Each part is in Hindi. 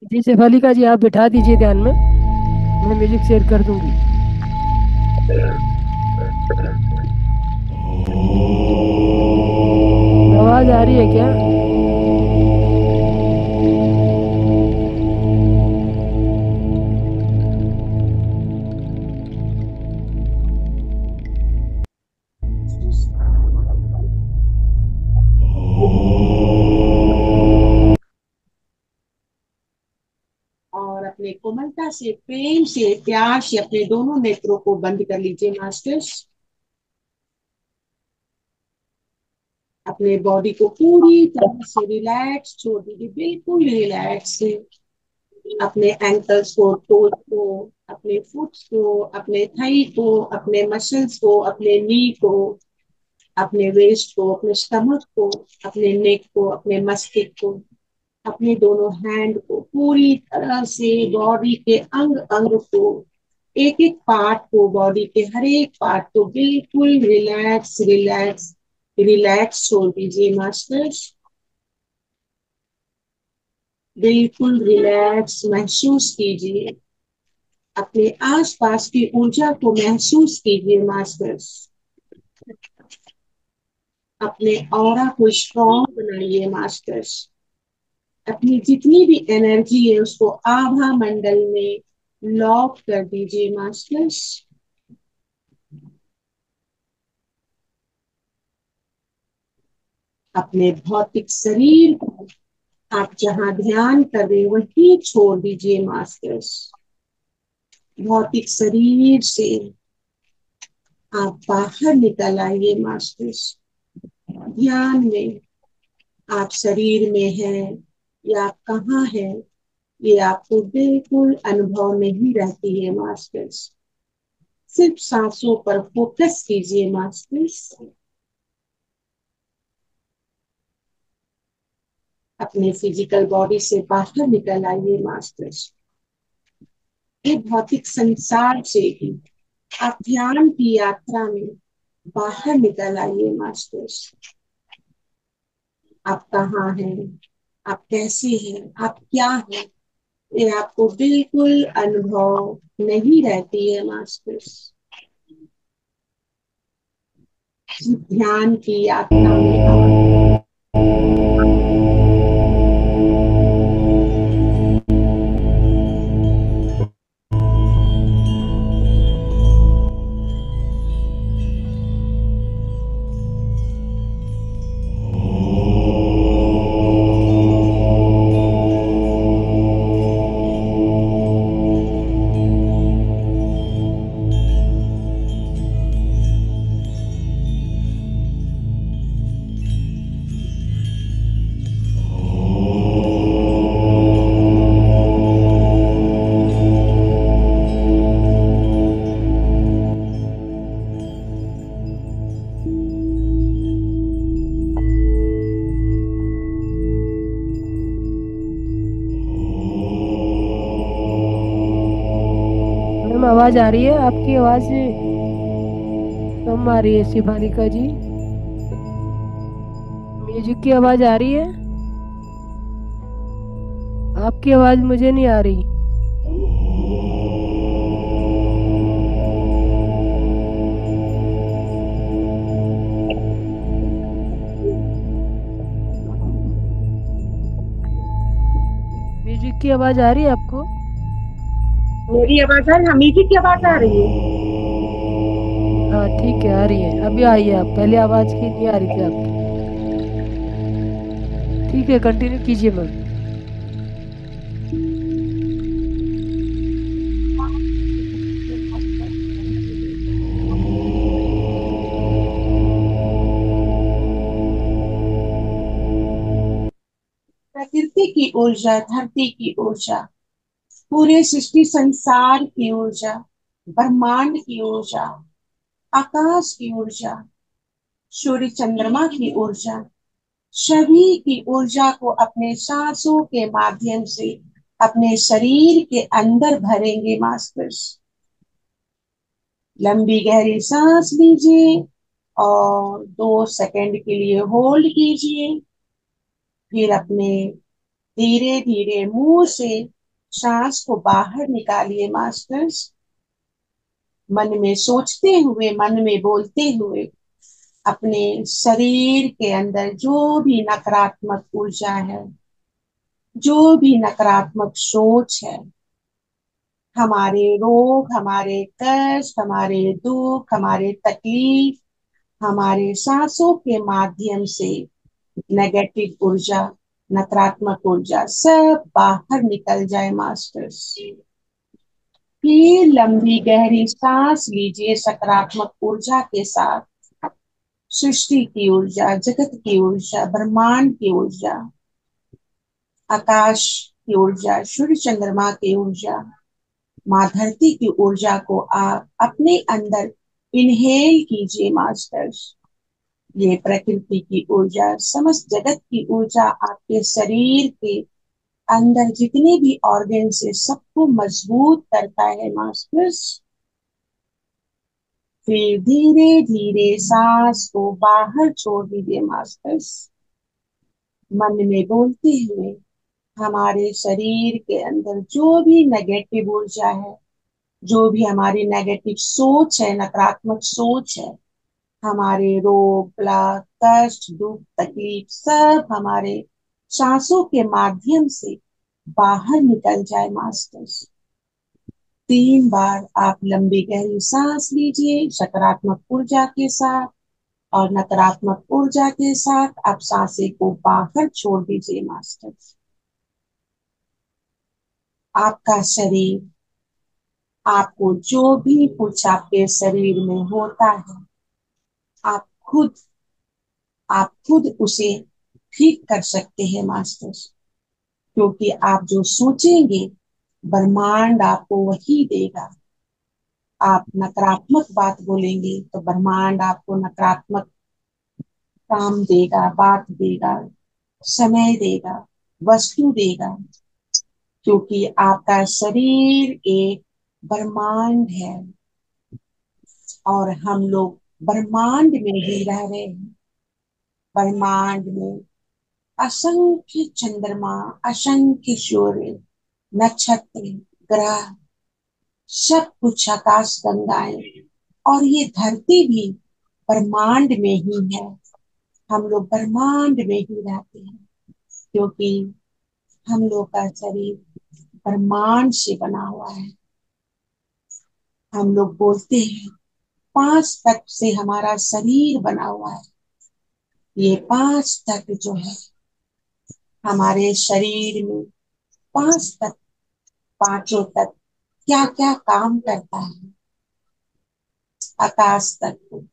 जी शेफालिका जी, आप बिठा दीजिए ध्यान में, मैं म्यूजिक शेयर कर दूंगी। आवाज आ रही है क्या? और अपने कोमलता से, प्रेम से, प्यार से अपने दोनों नेत्रों को बंद कर लीजिए मास्टर्स। अपने बॉडी को पूरी तरह से रिलैक्स छोड़ दीजिए, बिल्कुल रिलैक्स। अपने एंकल्स को, टोज को, अपने फुट्स को, अपने थाई को, अपने मसल्स को, अपने नी को, अपने वेस्ट को, अपने स्टमक को, अपने नेक को, अपने मस्तिष्क को, अपने दोनों हैंड को, पूरी तरह से बॉडी के अंग अंग को, एक एक पार्ट को, बॉडी के हर एक पार्ट को बिल्कुल रिलैक्स रिलैक्स रिलैक्स छोड़ दीजिए मास्टर्स। बिल्कुल रिलैक्स महसूस कीजिए। अपने आसपास की ऊर्जा को महसूस कीजिए मास्टर्स। अपने ऑरा को स्ट्रॉन्ग बनाइए मास्टर्स। अपनी जितनी भी एनर्जी है उसको आभा मंडल में लॉक कर दीजिए मास्टर्स। अपने भौतिक शरीर को आप जहां ध्यान कर रहे हैं वहीं छोड़ दीजिए मास्टर्स। भौतिक शरीर से आप बाहर निकल आइए मास्टर्स। ध्यान में आप शरीर में हैं या आप कहाँ हैं, ये आपको बिल्कुल अनुभव नहीं रहती है मास्टर्स। सिर्फ सांसों पर फोकस कीजिए मास्टर्स। अपने फिजिकल बॉडी से बाहर निकल आइए मास्टर्स। ये भौतिक संसार से ही आप ध्यान की यात्रा में बाहर निकल आइए मास्टर्स। आप कहाँ हैं, आप कैसे हैं, आप क्या हैं, ये आपको बिल्कुल अनुभव नहीं रहती है मास्टर्स। ध्यान की यात्रा में आप मैम आवाज आ रही है? आपकी आवाज कम आ रही है शिवालिका जी। म्यूजिक की आवाज आ रही है? आपकी आवाज मुझे नहीं आ रही। म्यूजिक की आवाज आ रही है आपको? मेरी आवाज आ रही है, हमीदी की आवाज आ रही है। हाँ ठीक है, आ रही है, अभी आई है। आप पहले आवाज की नहीं आ रही थी आपकी। ठीक है, कंटिन्यू कीजिए मैम। प्रकृति की ऊर्जा, धरती की ऊर्जा, पूरे सृष्टि संसार की ऊर्जा, ब्रह्मांड की ऊर्जा, आकाश की ऊर्जा, सूर्य चंद्रमा की ऊर्जा, सभी की ऊर्जा को अपने सांसों के माध्यम से अपने शरीर के अंदर भरेंगे मास्टर्स। लंबी गहरी सांस लीजिए और 2 सेकंड के लिए होल्ड कीजिए। फिर अपने धीरे धीरे मुंह से सांस को बाहर निकालिए मास्टर्स। मन में सोचते हुए, मन में बोलते हुए अपने शरीर के अंदर जो भी नकारात्मक ऊर्जा है, जो भी नकारात्मक सोच है, हमारे रोग, हमारे कष्ट, हमारे दुख, हमारे तकलीफ, हमारे सांसों के माध्यम से नेगेटिव ऊर्जा, नकारात्मक ऊर्जा सब बाहर निकल जाए मास्टर्स। फिर लंबी गहरी सांस लीजिए सकारात्मक ऊर्जा के साथ। सृष्टि की ऊर्जा, जगत की ऊर्जा, ब्रह्मांड की ऊर्जा, आकाश की ऊर्जा, सूर्य चंद्रमा की ऊर्जा, माँ धरती की ऊर्जा को आप अपने अंदर इनहेल कीजिए मास्टर्स। ये प्रकृति की ऊर्जा, समस्त जगत की ऊर्जा आपके शरीर के अंदर जितने भी ऑर्गन है सबको मजबूत करता है मास्टर्स। फिर धीरे धीरे सांस को बाहर छोड़ दीजिए मास्टर्स। मन में बोलते हुए हमारे शरीर के अंदर जो भी नेगेटिव ऊर्जा है, जो भी हमारी नेगेटिव सोच है, नकारात्मक सोच है, हमारे रोग, ब्लड, कष्ट, दुख, तकलीफ सब हमारे सांसों के माध्यम से बाहर निकल जाए मास्टर्स। 3 बार आप लंबी गहरी सांस लीजिए सकारात्मक ऊर्जा के साथ, और नकारात्मक ऊर्जा के साथ आप सांसें को बाहर छोड़ दीजिए मास्टर्स। आपका शरीर आपको जो भी कुछ आपके शरीर में होता है, आप खुद आप खुद उसे ठीक कर सकते हैं मास्टर्स। क्योंकि आप जो सोचेंगे ब्रह्मांड आपको वही देगा। आप नकारात्मक बात बोलेंगे तो ब्रह्मांड आपको नकारात्मक काम देगा, बात देगा, समय देगा, वस्तु देगा। क्योंकि आपका शरीर एक ब्रह्मांड है और हम लोग ब्रह्मांड में ही रह रहे हैं। ब्रह्मांड में असंख्य चंद्रमा, असंख्य सूर्य, नक्षत्र, ग्रह, सब कुछ आकाश गंगाएं, और ये धरती भी ब्रह्मांड में ही है। हम लोग ब्रह्मांड में ही रहते हैं क्योंकि हम लोग का शरीर ब्रह्मांड से बना हुआ है। हम लोग बोलते हैं 5 तत्व से हमारा शरीर बना हुआ है। ये 5 तत्व जो है हमारे शरीर में, 5 तत्व, पांचों तत्व क्या क्या काम करता है। आकाश तत्व,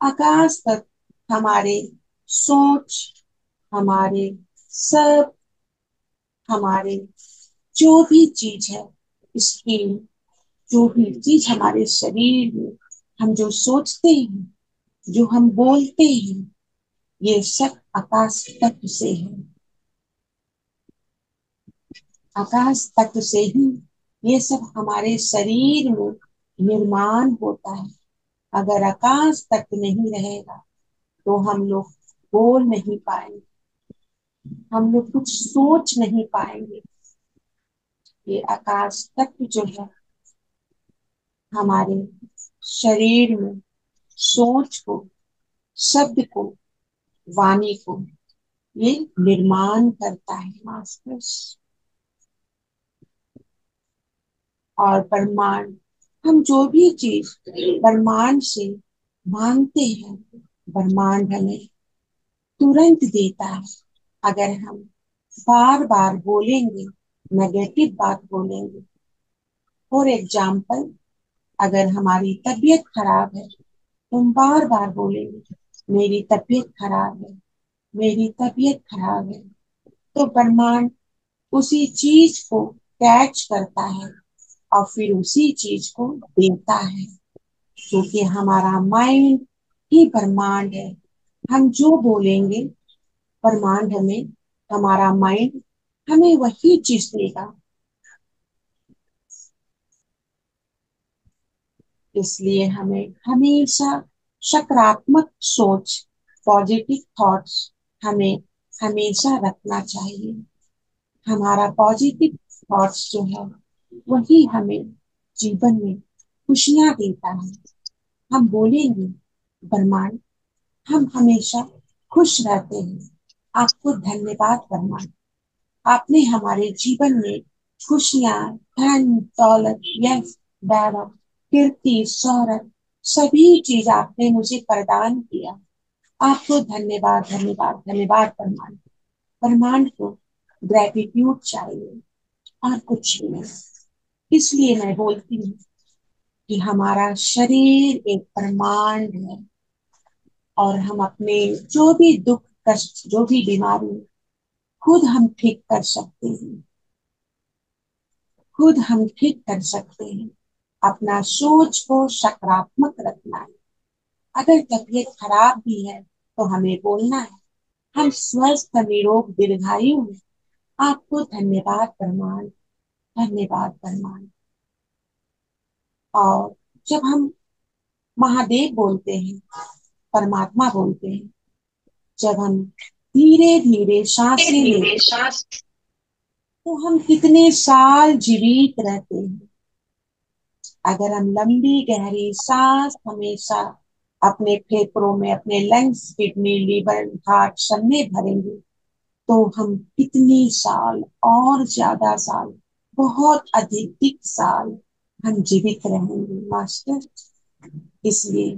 आकाश तत्व हमारे सोच, हमारे सब, हमारे जो भी चीज है, स्किन, जो भी चीज हमारे शरीर में हम जो सोचते हैं, जो हम बोलते हैं, ये सब आकाश तत्व से है। आकाश तत्व से ही ये सब हमारे शरीर में निर्माण होता है। अगर आकाश तत्व नहीं रहेगा तो हम लोग बोल नहीं पाएंगे, हम लोग कुछ सोच नहीं पाएंगे। ये आकाश तत्व जो है हमारे शरीर में सोच को, शब्द को, वाणी को ये निर्माण करता है मास्टर्स। और ब्रह्मांड, हम जो भी चीज ब्रह्मांड से मांगते हैं ब्रह्मांड हमें तुरंत देता है। अगर हम बार बार बोलेंगे, नेगेटिव बात बोलेंगे, फॉर एग्जाम्पल अगर हमारी तबीयत खराब है तो हम बार बार बोलेंगे मेरी तबीयत खराब है, मेरी तबीयत खराब है, तो ब्रह्मांड उसी चीज को कैच करता है और फिर उसी चीज को देता है, क्योंकि हमारा माइंड ही ब्रह्मांड है। हम जो बोलेंगे ब्रह्मांड हमें, हमारा माइंड हमें वही चीज देगा। इसलिए हमें हमेशा सकारात्मक सोच, पॉजिटिव थॉट्स हमें हमेशा रखना चाहिए। हमारा पॉजिटिव थॉट्स जो है वही हमें जीवन में खुशियां देता है। हम बोलेंगे ब्रह्मांड, हम हमेशा खुश रहते हैं। आपको धन्यवाद ब्रह्मांड, आपने हमारे जीवन में खुशियां, धन दौलत, यश, वैभव, कीर्ति, शोहरत, सभी चीज आपने मुझे प्रदान किया। आपको धन्यवाद धन्यवाद धन्यवाद ब्रह्मांड। ब्रह्मांड को ग्रेटिट्यूड चाहिए और कुछ भी नहीं। इसलिए मैं बोलती हूँ कि हमारा शरीर एक ब्रह्मांड है और हम अपने जो भी दुख कष्ट, जो भी बीमारी, खुद हम ठीक कर सकते हैं। खुद हम ठीक कर सकते हैं। अपना सोच को सकारात्मक रखना है। अगर तबीयत खराब भी है तो हमें बोलना है हम स्वस्थ निरोग दीर्घायु हैं। आपको धन्यवाद ब्रह्मांड, धन्यवाद ब्रह्मांड। और जब हम महादेव बोलते हैं, परमात्मा बोलते हैं, जब हम धीरे धीरे सांसें लेते हैं तो हम कितने साल जीवित रहते हैं। अगर हम लंबी गहरी सांस हमेशा अपने फेफड़ों में, अपने लंग्स, किडनी, लीवर, हार्ट सब में भरेंगे तो हम कितने साल और ज्यादा साल, बहुत अधिक साल हम जीवित रहेंगे मास्टर। इसलिए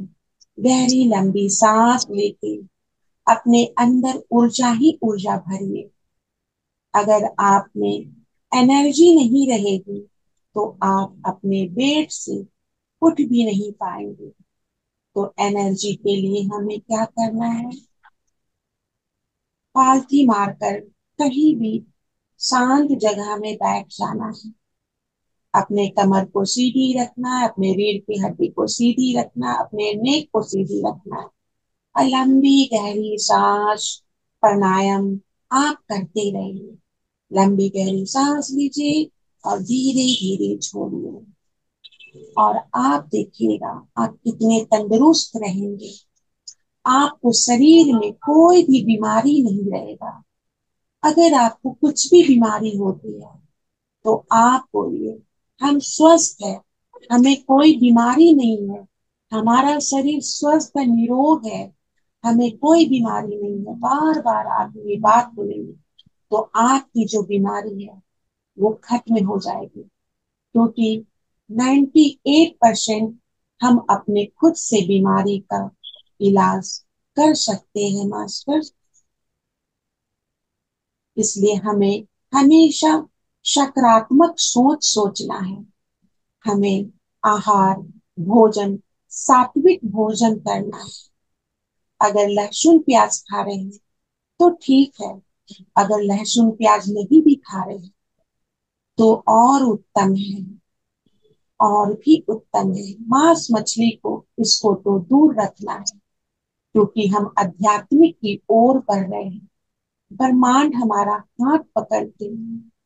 गहरी लंबी सांस लेके अपने अंदर ऊर्जा ही ऊर्जा भरिए। अगर आप में एनर्जी नहीं रहेगी तो आप अपने बेड से उठ भी नहीं पाएंगे। तो एनर्जी के लिए हमें क्या करना है? पालथी मारकर कहीं भी शांत जगह में बैठ जाना है। अपने कमर को सीधी रखना है, अपने रीढ़ की हड्डी को सीधी रखना, अपने नेक को सीधी रखना है और लंबी गहरी सांस, प्राणायाम आप करते रहिए। लंबी गहरी सांस लीजिए और धीरे धीरे छोड़िए और आप देखिएगा आप कितने तंदुरुस्त रहेंगे। आपको शरीर में कोई भी बीमारी नहीं रहेगा। अगर आपको कुछ भी बीमारी होती है तो आप बोलिए हम स्वस्थ है, हमें कोई बीमारी नहीं है, हमारा शरीर स्वस्थ निरोग है, हमें कोई बीमारी नहीं है। बार बार आप ये बात बोलेंगे तो आपकी जो बीमारी है वो खत्म हो जाएगी, क्योंकि 98% हम अपने खुद से बीमारी का इलाज कर सकते हैं मास्टर। इसलिए हमें हमेशा सकारात्मक सोच सोचना है। हमें आहार, भोजन, सात्विक भोजन करना है। अगर लहसुन प्याज खा रहे हैं तो ठीक है, अगर लहसुन प्याज नहीं भी खा रहे हैं तो और उत्तम है, और भी उत्तम है। मांस मछली को इसको तो दूर रखना है, क्योंकि हम आध्यात्मिक की ओर बढ़ रहे हैं। ब्रह्मांड हमारा हाथ पकड़ के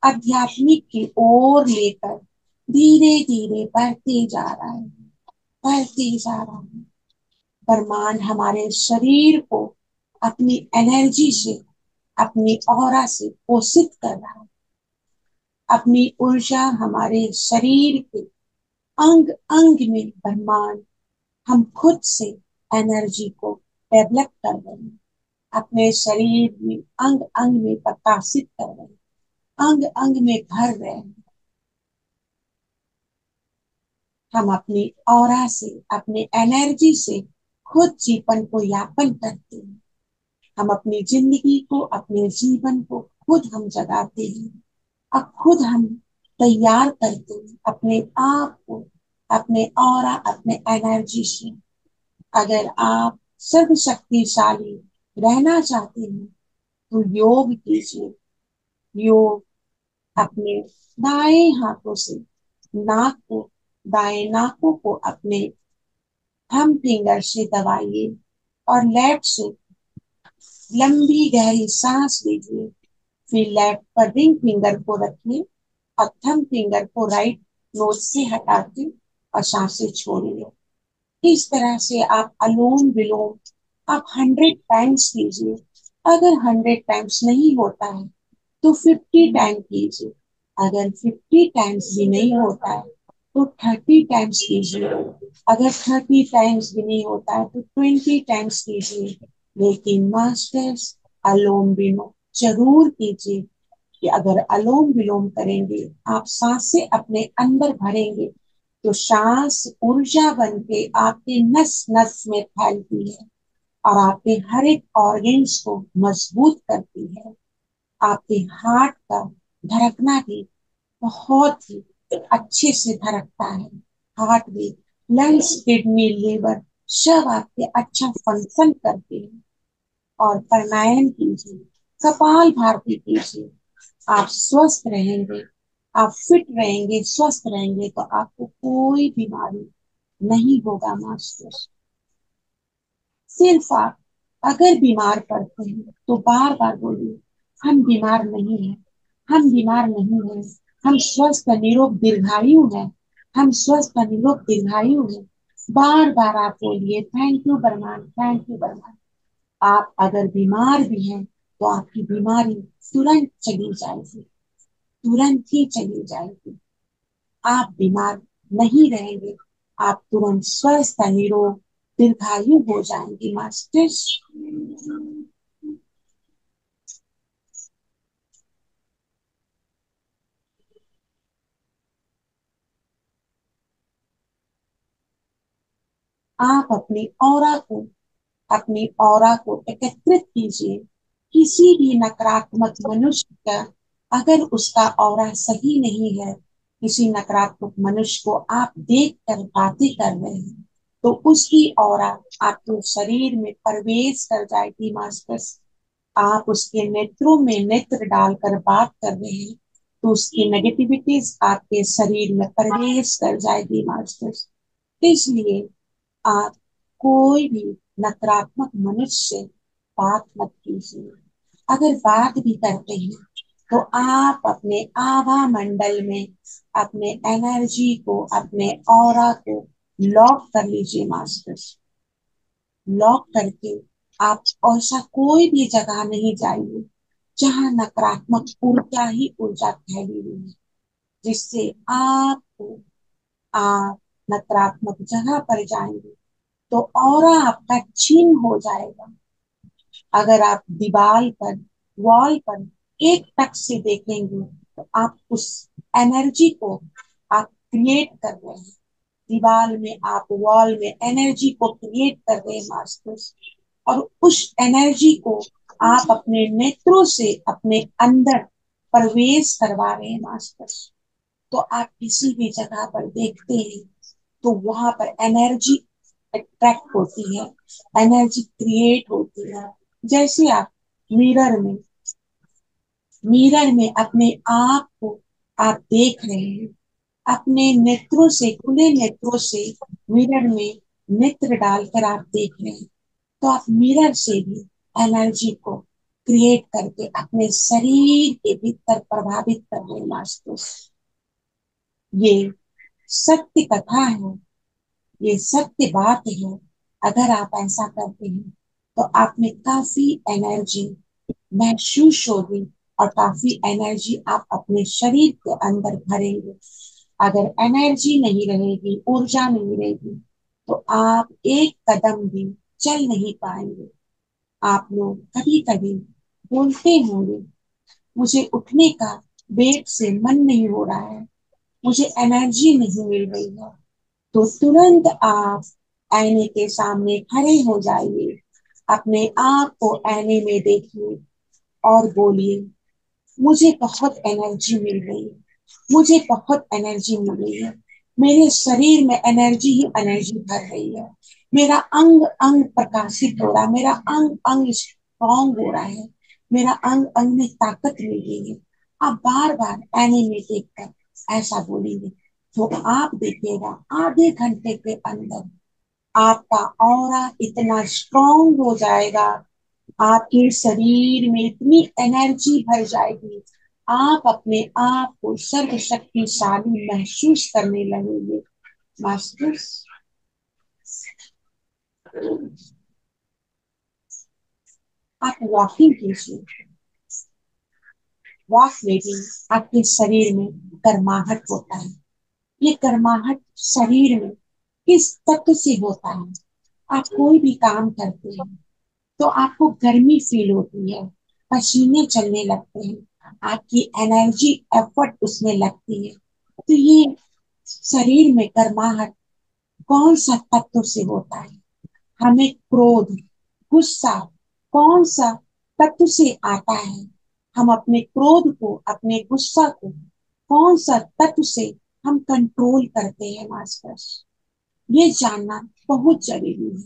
आध्यात्मिक की ओर लेकर धीरे धीरे बढ़ते जा रहा है, बढ़ते जा रहा है। ब्रह्मांड हमारे शरीर को अपनी एनर्जी से, अपनी ऑरा से पोषित कर रहा है। अपनी ऊर्जा हमारे शरीर के अंग अंग में ब्रह्मांड, हम खुद से एनर्जी को डेवलप कर रहे हैं। अपने शरीर में अंग अंग में प्रकाशित कर रहे हैं, अंग अंग में भर रहे हैं। हम अपनी ऑरा से, अपने एनर्जी से खुद जीवन को यापन करते हैं। हम अपनी जिंदगी को, अपने जीवन को खुद हम जगाते हैं और खुद हम तैयार करते हैं अपने आप को, अपने ऑरा, अपने एनर्जी से। अगर आप सर्वशक्तिशाली रहना चाहते हैं तो योग कीजिए, योग अपने दाएं हाथों से नाक को दाएं नाकों को अपने थंब फिंगर से दबाइए और लेफ्ट से लंबी गहरी सांस लीजिए। फिर लेफ्ट पर रिंग फिंगर को रखिए और थंब फिंगर को राइट नोज से हटा के और सांसें छोड़िए। इस तरह से आप अलोम विलोम आप 100 टाइम्स कीजिए। अगर 100 टाइम्स नहीं होता है तो 50 टाइम कीजिए। अगर 50 टाइम्स भी नहीं होता है तो 30 टाइम्स कीजिए। अगर 30 टाइम्स भी नहीं होता है तो 20 टाइम्स कीजिए। लेकिन मास्टर्स अलोम विलोम जरूर कीजिए कि अगर अलोम विलोम करेंगे, आप सांसें अपने अंदर भरेंगे तो सांस ऊर्जा बन के आपके नस नस में फैलती है और आपके हर एक ऑर्गन्स को मजबूत करती है। आपके हार्ट का धड़कना भी बहुत ही अच्छे से धड़कता है। हार्ट भी, लंग्स, किडनी, लिवर सब आपके अच्छा फंक्शन करते हैं। और प्राणायाम कीजिए, कपाल भारती कीजिए। आप स्वस्थ रहेंगे, आप फिट रहेंगे, स्वस्थ रहेंगे तो आपको कोई बीमारी नहीं होगा मास्टर। सिर्फ आप अगर बीमार पड़ते हैं तो बार बार बोलिए, हम बीमार नहीं हैं, हम बीमार नहीं हैं, हम स्वस्थ निरोग दीर्घायु हैं, हम स्वस्थ निरोग दीर्घायु हैं। बार बार आप बोलिए, thank you Barman, thank you Barman. आप अगर बीमार भी हैं तो आपकी बीमारी तुरंत चली जाएगी, तुरंत ही चली जाएगी। आप बीमार नहीं रहेंगे, आप तुरंत स्वस्थ निरोग दीर्घायु हो जाएंगे मास्टर्स। आप अपनी ऑरा को एकत्रित कीजिए। किसी भी नकारात्मक मनुष्य का अगर उसका ऑरा सही नहीं है, किसी नकारात्मक मनुष्य को आप देख कर बातें कर रहे हैं तो उसकी ऑरा आपके शरीर में प्रवेश कर जाएगी मास्टर्स। आप उसके नेत्रों में नेत्र डालकर बात कर रहे हैं तो उसकी नेगेटिविटीज आपके शरीर में प्रवेश कर जाएगी मास्टर्स। इसलिए आप कोई भी नकारात्मक मनुष्य से बात मत कीजिए। अगर बात भी करते हैं तो आप अपने आभा मंडल में अपने एनर्जी को, अपने ऑरा को लॉक कर लीजिए मास्टर्स। लॉक करके आप ऐसा कोई भी जगह नहीं जाइए जहां नकारात्मक ऊर्जा ही ऊर्जा फैली हुई है, जिससे आपको, आप नकारात्मक जगह पर जाएंगे तो ऑरा आपका छीन हो जाएगा। अगर आप दीवार पर, वॉल पर एक टक से देखेंगे तो आप उस एनर्जी को आप क्रिएट कर रहे हैं। दीवार में, आप वॉल में एनर्जी को क्रिएट कर रहे हैं मास्टर्स। और उस एनर्जी को आप अपने नेत्रों से अपने अंदर प्रवेश करवा रहे हैं मास्टर्स। तो आप किसी भी जगह पर देखते हैं तो वहां पर एनर्जी अट्रैक्ट होती है, एनर्जी क्रिएट होती है। जैसे आप मिरर में मिरर में अपने आप को आप देख रहे हैं, अपने नेत्रों से, खुले नेत्रों से मिरर में नेत्र डालकर आप देख रहे हैं तो आप मिरर से भी एनर्जी को क्रिएट करके अपने शरीर के भीतर प्रभावित कर रहे हैं मास्टर। ये सत्य कथा है, ये सत्य बात है। अगर आप ऐसा करते हैं तो आप में काफी एनर्जी महसूस होगी और काफी एनर्जी आप अपने शरीर के अंदर भरेंगे। अगर एनर्जी नहीं रहेगी, ऊर्जा नहीं रहेगी तो आप एक कदम भी चल नहीं पाएंगे। आप लोग कभी कभी बोलते होंगे, मुझे उठने का बेड से मन नहीं हो रहा है, मुझे एनर्जी नहीं मिल रही है। तो तुरंत आप आईने के सामने खड़े हो जाइए, अपने आप को आईने में देखिए और बोलिए, मुझे बहुत एनर्जी मिल रही है, मुझे बहुत एनर्जी मिल रही है। मेरे शरीर में एनर्जी ही एनर्जी भर रही है। मेरा अंग अंग प्रकाशित हो रहा है, मेरा अंग अंग स्ट्रॉन्ग हो रहा है, मेरा अंग अंग में ताकत मिल रही है। आप बार बार एनिमे देखकर ऐसा बोलेंगे तो आप देखिएगा आधे घंटे के अंदर आपका ऑरा इतना स्ट्रांग हो जाएगा, आपके शरीर में इतनी एनर्जी भर जाएगी, आप अपने आप को सर्वशक्तिशाली महसूस करने लगेंगे। मास्टर्स, आप वॉकिंग कीजिए। वॉक में भी आपके शरीर में गर्माहट होता है। ये गर्माहट शरीर में किस तत्व से होता है? आप कोई भी काम करते हैं तो आपको गर्मी फील होती है, पसीने चलने लगते हैं, आपकी एनर्जी एफर्ट उसमें लगती है। तो ये शरीर में गर्माहट कौन सा तत्व से होता है? हमें क्रोध, गुस्सा कौन सा तत्व से आता है? हम अपने क्रोध को, अपने गुस्सा को कौन सा तत्व से हम कंट्रोल करते हैं मास्टर? ये जानना बहुत जरूरी है।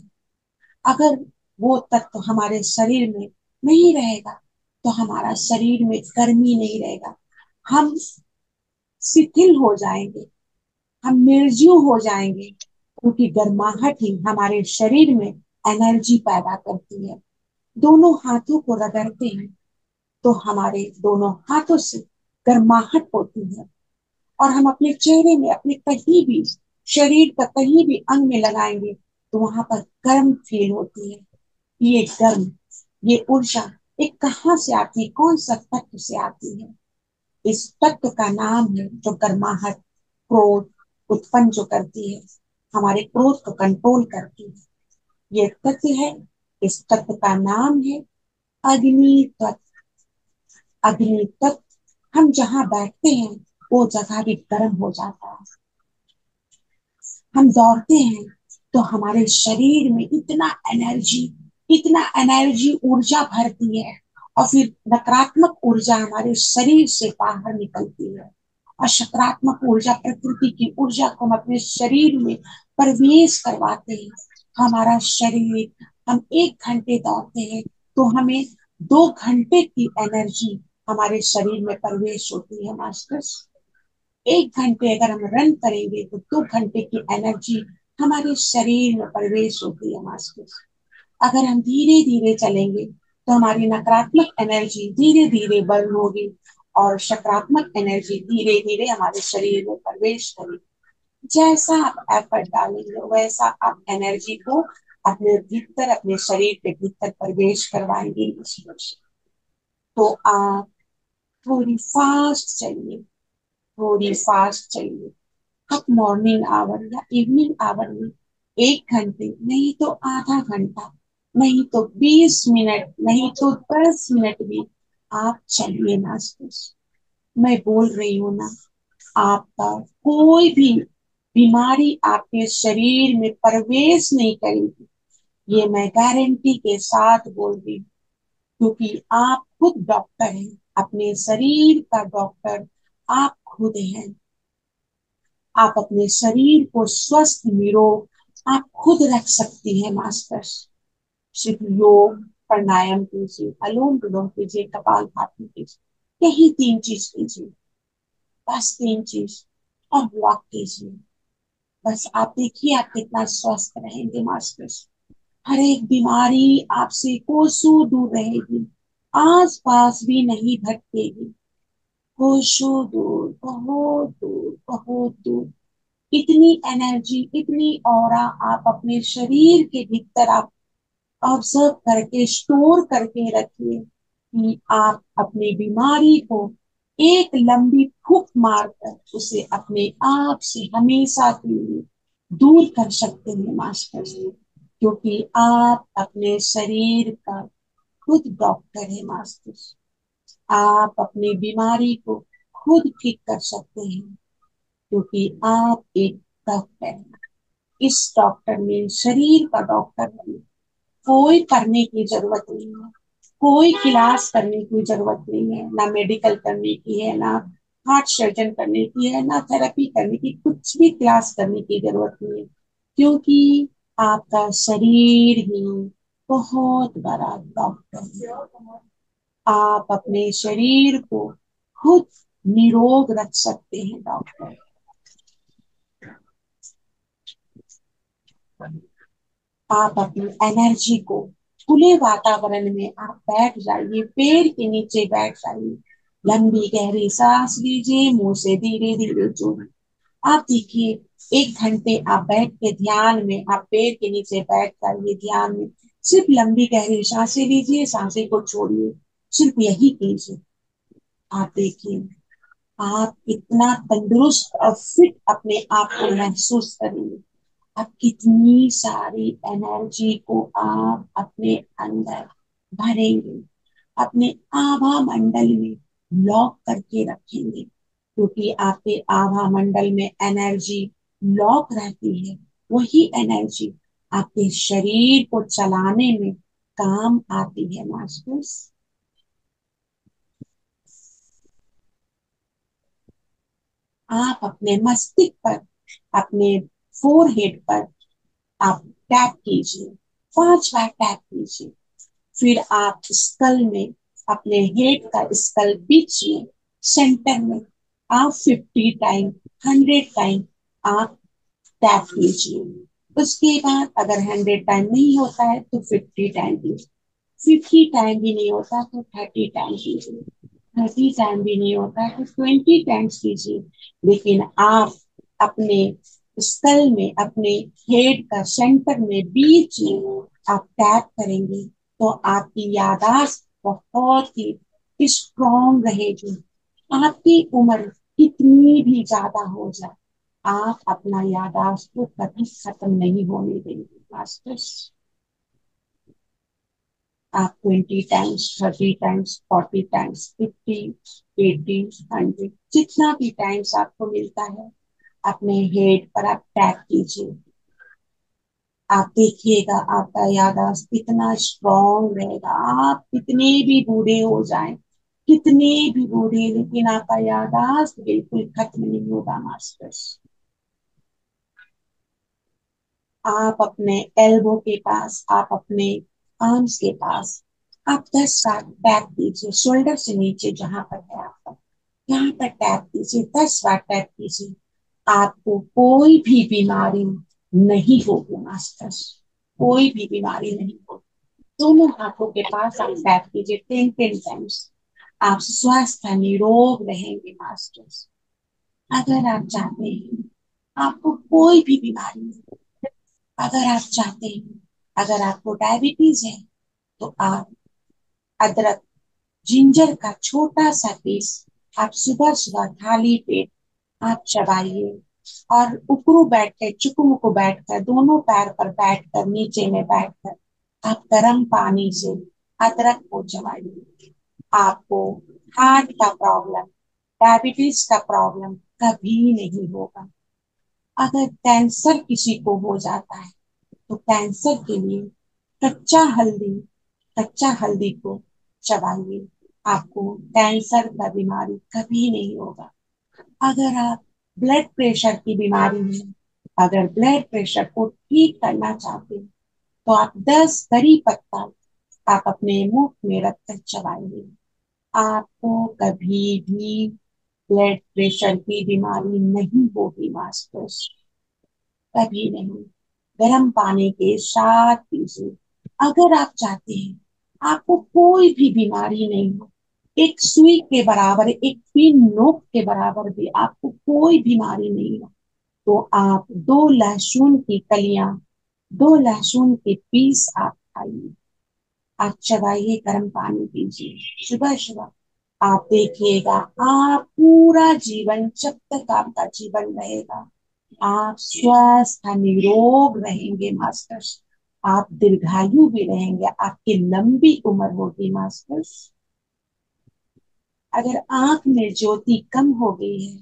अगर वो तत्व हमारे शरीर में नहीं रहेगा तो हमारा शरीर में गर्मी नहीं रहेगा, हम शिथिल हो जाएंगे, हम निर्जीव हो जाएंगे, क्योंकि गर्माहट ही हमारे शरीर में एनर्जी पैदा करती है। दोनों हाथों को रगड़ते हैं तो हमारे दोनों हाथों से गर्माहट होती है, और हम अपने चेहरे में, अपने कहीं भी शरीर का कहीं भी अंग में लगाएंगे तो वहां पर गर्म फील होती है। ये गर्म, ये ऊर्जा एक कहाँ से आती है, कौन सा तत्व से आती है? इस तत्व का नाम है जो गर्माहट, क्रोध उत्पन्न जो करती है, हमारे क्रोध को कंट्रोल करती है, ये तत्व है। इस तत्व का नाम है अग्नि तत्व। अग्नि तत्व, हम जहाँ बैठते हैं वो जगह भी गर्म हो जाता है। हम दौड़ते हैं तो हमारे शरीर में इतना एनर्जी ऊर्जा भरती है, और फिर नकारात्मक ऊर्जा हमारे शरीर से बाहर निकलती है, और सकारात्मक ऊर्जा, प्रकृति की ऊर्जा को हम अपने शरीर में प्रवेश करवाते हैं। हमारा शरीर, हम 1 घंटे दौड़ते हैं तो हमें 2 घंटे की एनर्जी हमारे शरीर में प्रवेश होती है मास्टर्स। 1 घंटे अगर हम रन करेंगे तो 2 घंटे की एनर्जी हमारे शरीर में प्रवेश होती है मास्टर्स। अगर हम धीरे धीरे चलेंगे तो हमारी नकारात्मक एनर्जी धीरे धीरे बर्न होगी, और सकारात्मक एनर्जी धीरे धीरे हमारे शरीर में प्रवेश करेगी। जैसा आप एफर्ट डालेंगे वैसा आप एनर्जी को अपने भीतर, अपने शरीर के भीतर प्रवेश करवाएंगे। तो आप थोड़ी फास्ट चलिए, थोड़ी फास्ट चलिए। आप मॉर्निंग आवर या इवनिंग आवर में 1 घंटे, नहीं तो आधा घंटा, नहीं तो 20 मिनट, नहीं तो 10 मिनट भी आप चलिए मास्टर्स। मैं बोल रही हूँ ना, आपका कोई भी बीमारी आपके शरीर में प्रवेश नहीं करेगी, ये मैं गारंटी के साथ बोल रही हूँ, क्योंकि आप खुद डॉक्टर हैं, अपने शरीर का डॉक्टर आप खुद हैं। आप अपने शरीर को स्वस्थ, निरोग आप खुद रख सकती हैं मास्टर्स। सिर्फ योग, प्राणायाम कीजिए, अनुलोम विलोम कीजिए, कपालभाति कीजिए, यही 3 चीज कीजिए, बस 3 चीज, और वॉक कीजिए। बस आप देखिए आप कितना स्वस्थ रहेंगे मास्टर्स। हर एक बीमारी आपसे कोसों दूर रहेगी, आस पास भी नहीं भटकेगी, कोसों दूर, बहुत दूर, बहुत दूर। इतनी एनर्जी, इतनी ऑरा आप अपने शरीर के भीतर आप ऑब्जर्व करके, स्टोर करके रखिए कि आप अपनी बीमारी को एक लंबी फूंक मारकर उसे अपने आप से हमेशा के लिए दूर कर सकते हैं मास्टर जी, क्योंकि आप अपने शरीर का खुद डॉक्टर है मास्टर। आप अपनी बीमारी को खुद ठीक कर सकते हैं, क्योंकि आप एक डॉक्टर हैं। इस डॉक्टर में, शरीर का डॉक्टर में कोई पढ़ने की जरूरत नहीं है, कोई क्लास करने की जरूरत नहीं है, ना मेडिकल करने की है, ना हार्ट सर्जन करने की है, ना थेरेपी करने की, कुछ भी क्लास करने की जरूरत नहीं है, क्योंकि आपका शरीर ही बहुत बड़ा डॉक्टर है। आप अपने शरीर को खुद निरोग रख सकते हैं डॉक्टर। आप अपनी एनर्जी को खुले वातावरण में आप बैठ जाइए, पेड़ के नीचे बैठ जाइए, लंबी गहरी सांस लीजिए, मुंह से धीरे धीरे छोड़िए। आप देखिए 1 घंटे आप बैठ के ध्यान में, आप पेड़ के नीचे बैठ जाइए ध्यान में, सिर्फ लंबी गहरी सांसें लीजिए, सांसें को छोड़िए, सिर्फ यही कीजिए। आप देखिए आप कितना तंदुरुस्त और फिट अपने आप को महसूस करेंगे। आप कितनी सारी एनर्जी को आप अपने अंदर भरेंगे, अपने आभा मंडल में लॉक करके रखेंगे, क्योंकि आपके आभा मंडल में एनर्जी लॉक रहती है। वही एनर्जी आपके शरीर को चलाने में काम आती है मास्टर्स। आप अपने मस्तिष्क पर, अपने फोरहेड पर आप टैप कीजिए, 5 बार टैप कीजिए। फिर आप स्कल में, अपने हेड का स्कल बीच में, सेंटर में आप 50 टाइम, 100 टाइम आप टैप कीजिए। उसके बाद अगर 100 टाइम नहीं होता है तो 50 टाइम कीजिए, 50 टाइम भी नहीं होता तो 30 टाइम कीजिए, 30 टाइम भी नहीं होता है तो 20 टाइम्स कीजिए। लेकिन आप अपने स्कल में, अपने हेड का सेंटर में, बीच में आप टैप करेंगे तो आपकी याददाश्त बहुत ही स्ट्रॉन्ग रहेगी। आपकी उम्र कितनी भी ज्यादा हो जाए, आप अपना याददाश्त को कभी खत्म नहीं होने देंगे मास्टर्स। आप 20 टाइम्स, 30 टाइम्स, 40 टाइम्स, 50, 80, 100, जितना भी टाइम्स आपको मिलता है अपने हेड पर आप टैप कीजिए। आप देखिएगा आपका याददाश्त कितना स्ट्रॉन्ग रहेगा। आप कितने भी बूढ़े हो जाएं, कितने भी बूढ़े, लेकिन आपका याददाश्त बिल्कुल खत्म नहीं होगा मास्टर्स। आप अपने एल्बो के पास, आप अपने आर्म्स के पास आप 10 बार टैप कीजिए, शोल्डर से नीचे जहां पर है आपका, यहाँ पर टैप कीजिए, 10 बार टैप कीजिए। आपको कोई भी बीमारी नहीं होगी मास्टर्स, कोई भी बीमारी नहीं होगी। दोनों हाथों के पास आप टैप कीजिए 10 टाइम्स। आप स्वस्थ निरोग रहेंगे मास्टर्स। अगर आप चाहते हैं आपको कोई भी बीमारी नहीं, अगर आप चाहते हैं, अगर आपको डायबिटीज है तो आप अदरक, जिंजर का छोटा सा पीस आप सुबह सुबह खाली पेट आप चबाइए, और उकड़ू बैठ के, चुकू बैठ कर, दोनों पैर पर बैठ कर, नीचे में बैठ कर आप गर्म पानी से अदरक को चबाइए। आपको हार्ट का प्रॉब्लम, डायबिटीज का प्रॉब्लम कभी नहीं होगा। अगर कैंसर किसी को हो जाता है तो कैंसर के लिए कच्चा हल्दी, कच्चा हल्दी को चबाइए, आपको कैंसर का बीमारी कभी नहीं होगा। अगर आप ब्लड प्रेशर की बीमारी में, अगर ब्लड प्रेशर को ठीक करना चाहते हैं तो आप 10 करी पत्ता आप अपने मुंह में रखकर चबाइए। आपको कभी भी ब्लड प्रेशर की बीमारी नहीं होगी मास्टर्स, कभी नहीं। गर्म पानी के साथ पीजिए। अगर आप चाहते हैं आपको कोई भी बीमारी नहीं हो, एक सुई के बराबर, एक पिन नोक के बराबर भी आपको कोई बीमारी नहीं हो, तो आप 2 लहसुन की कलियां, 2 लहसुन के पीस आप खाइए, आप चबाइए, गर्म पानी पीजिए सुबह सुबह। आप देखिएगा आप पूरा जीवन, जब तक आपका जीवन रहेगा, आप स्वस्थ निरोग रहेंगे मास्टर्स। आप दीर्घायु भी रहेंगे, आपकी लंबी उम्र होगी मास्टर्स। अगर आंख में ज्योति कम हो गई है,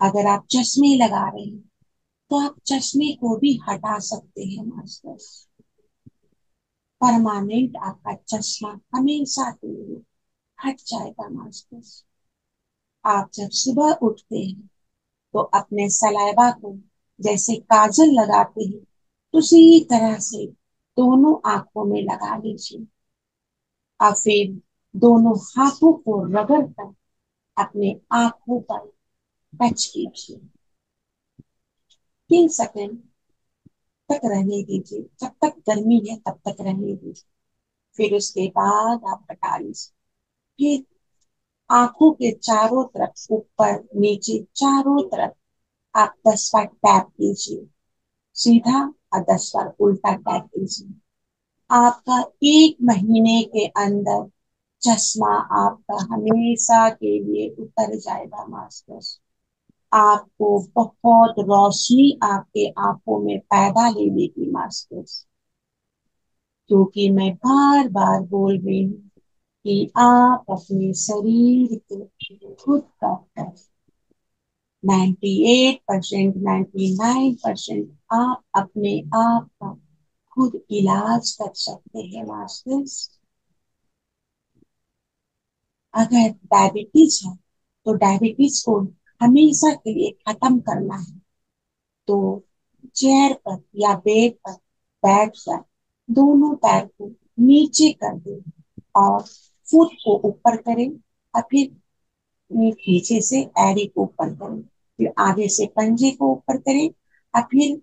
अगर आप चश्मे लगा रहे हैं तो आप चश्मे को भी हटा सकते हैं मास्टर्स। परमानेंट आपका चश्मा हमेशा के लिए हट जाएगा मास्टर्स। आप जब सुबह उठते हैं तो अपने सलाइवा को जैसे काजल लगाते हैं, उसी तरह से दोनों आंखों में लगा लीजिए, और फिर दोनों हाथों को रगड़ कर अपने आंखों पर टच कीजिए। 3 सेकंड तक रहने दीजिए, जब तक गर्मी है तब तक रहने दीजिए। फिर उसके बाद आप हटा लीजिए। फिर आंखों के चारों तरफ, ऊपर नीचे चारों तरफ आप 10 बार टैप कीजिए, सीधा, और 10 बार उल्टा टैप कीजिए। आपका 1 महीने के अंदर चश्मा आपका हमेशा के लिए उतर जाएगा मास्टर्स। आपको बहुत रोशनी आपके आंखों में पैदा ले लेगी मास्टर्स। क्योंकि मैं बार बार बोल रही हूँ कि आप अपने शरीर के खुद का 98%, 99% आप अपने आप का खुद इलाज कर सकते हैं मास्टर्स। अगर डायबिटीज है तो डायबिटीज को हमेशा के लिए खत्म करना है, तो चेयर पर या बेड पर बैठकर दोनों पैर को नीचे कर दें और फुट को ऊपर करें, और फिर पीछे से एड़ी को ऊपर करें, फिर आगे से पंजे को ऊपर करें, और फिर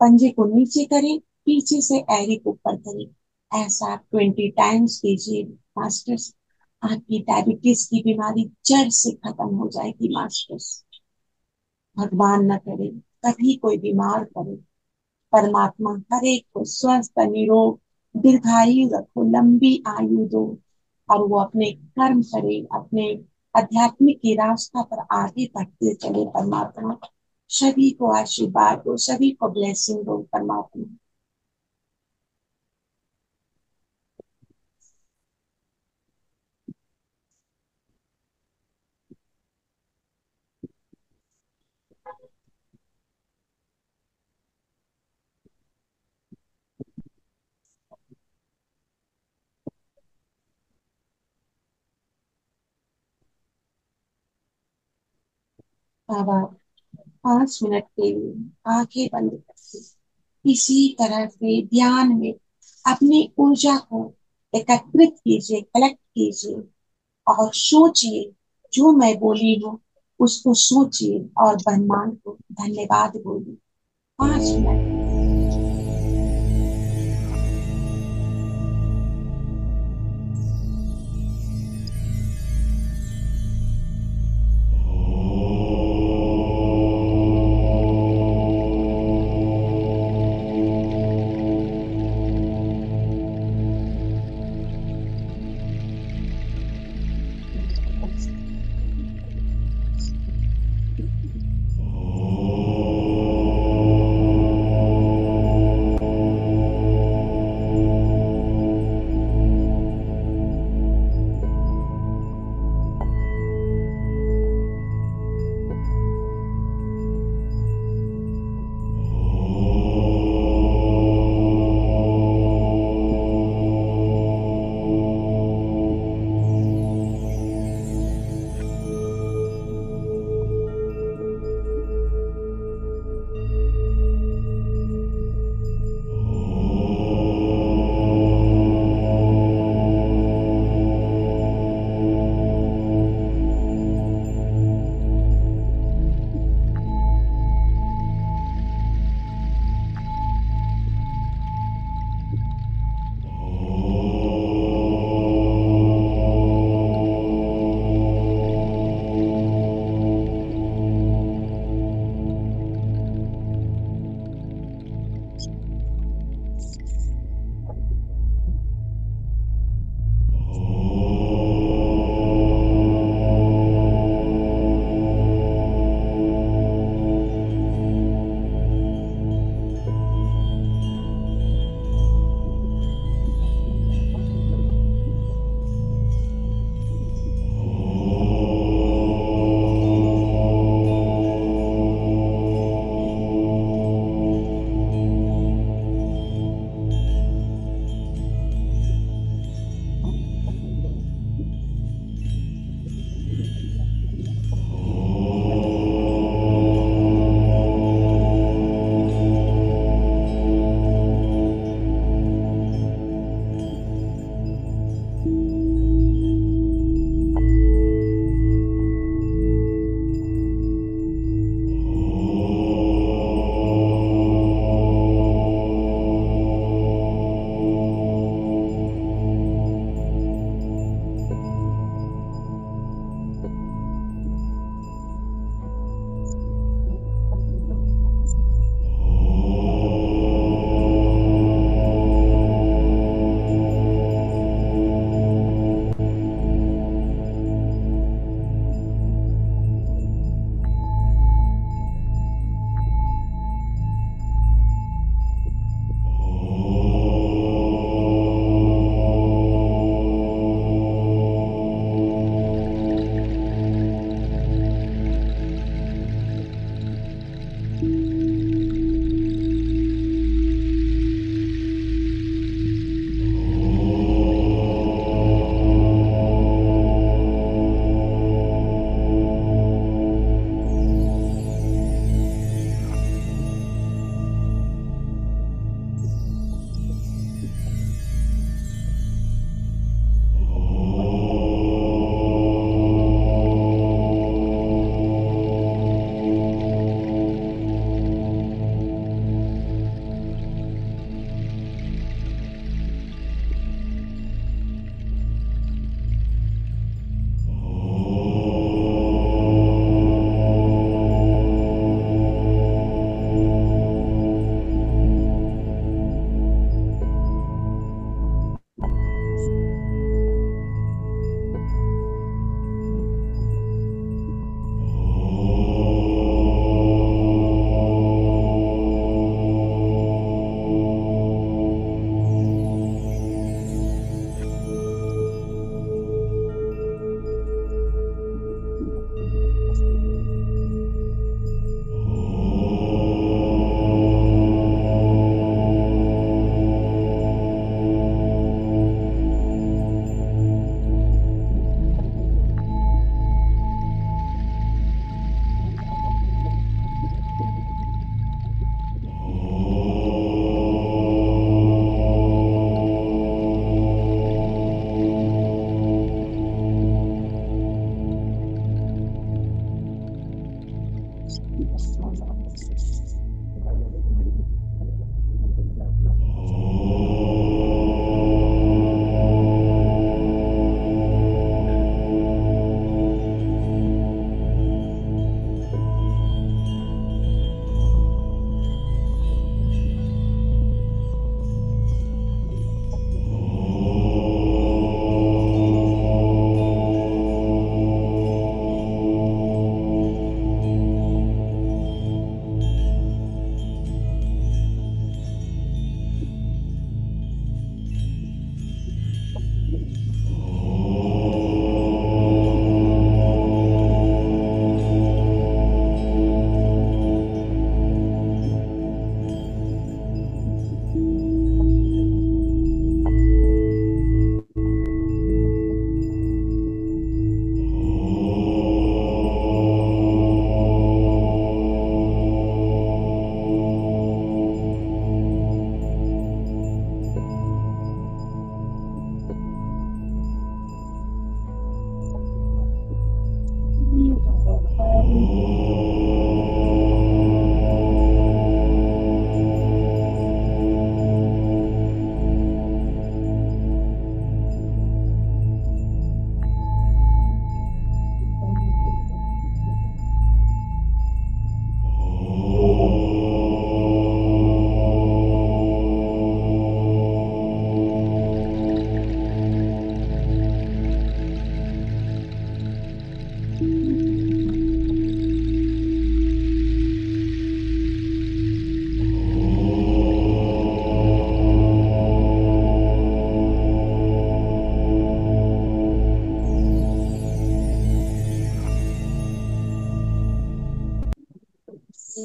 पंजे को नीचे करें, पीछे से एड़ी को ऊपर करें। ऐसा 20 टाइम्स कीजिए मास्टर्स। आपकी डायबिटीज की बीमारी जड़ से खत्म हो जाएगी मास्टर्स। भगवान न करे कभी कोई बीमार करे। परमात्मा हर एक को स्वस्थ, निरोग, दीर्घायु रखो, लंबी आयु दो, और वो अपने कर्म करे, अपने आध्यात्मिक की रास्ता पर आगे बढ़ते चले। परमात्मा सभी को आशीर्वाद दो, सभी को ब्लेसिंग दो परमात्मा। बाबा 5 मिनट के लिए आंखें बंद करके इसी तरह से ध्यान में अपनी ऊर्जा को एकत्रित कीजिए, कलेक्ट कीजिए, और सोचिए, जो मैं बोली हूँ उसको सोचिए और ब्रह्मांड को धन्यवाद बोलिए। 5 मिनट।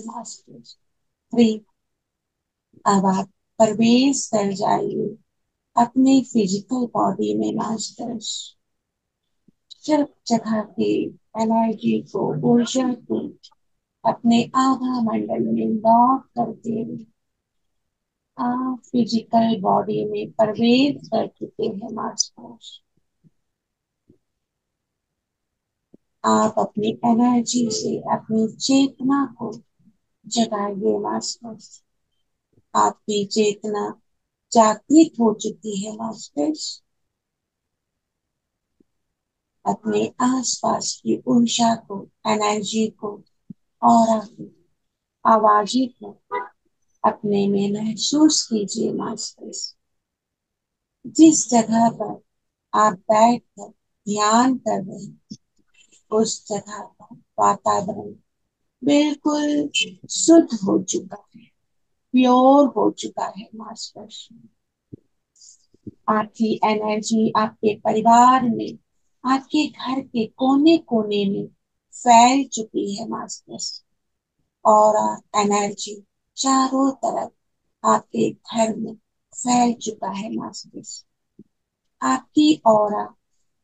मास्टर 3। अब आप प्रवेश कर जाइए अपने फिजिकल बॉडी में मास्टर्स। जब जगह की एनर्जी को, ऊर्जा को अपने आभा मंडल में लॉक करते हुए आप फिजिकल बॉडी में प्रवेश कर चुके हैं मास्टर्स। आप अपनी एनर्जी से अपनी चेतना को जगाइए मास्टर्स। आपकी चेतना जागृत हो चुकी है मास्टर्स। अपने आसपास की ऊर्जा को, एनर्जी को और आवाज़ी को अपने में महसूस कीजिए मास्टर्स। जिस जगह पर आप बैठकर ध्यान कर रहे हैं उस जगह का वातावरण बिल्कुल शुद्ध हो चुका है, प्योर हो चुका है मास्टर्स। आपकी एनर्जी आपके परिवार में, आपके घर के कोने कोने में फैल चुकी है मास्टर्स। और एनर्जी चारों तरफ आपके घर में फैल चुका है मास्टर्स। आपकी ऑरा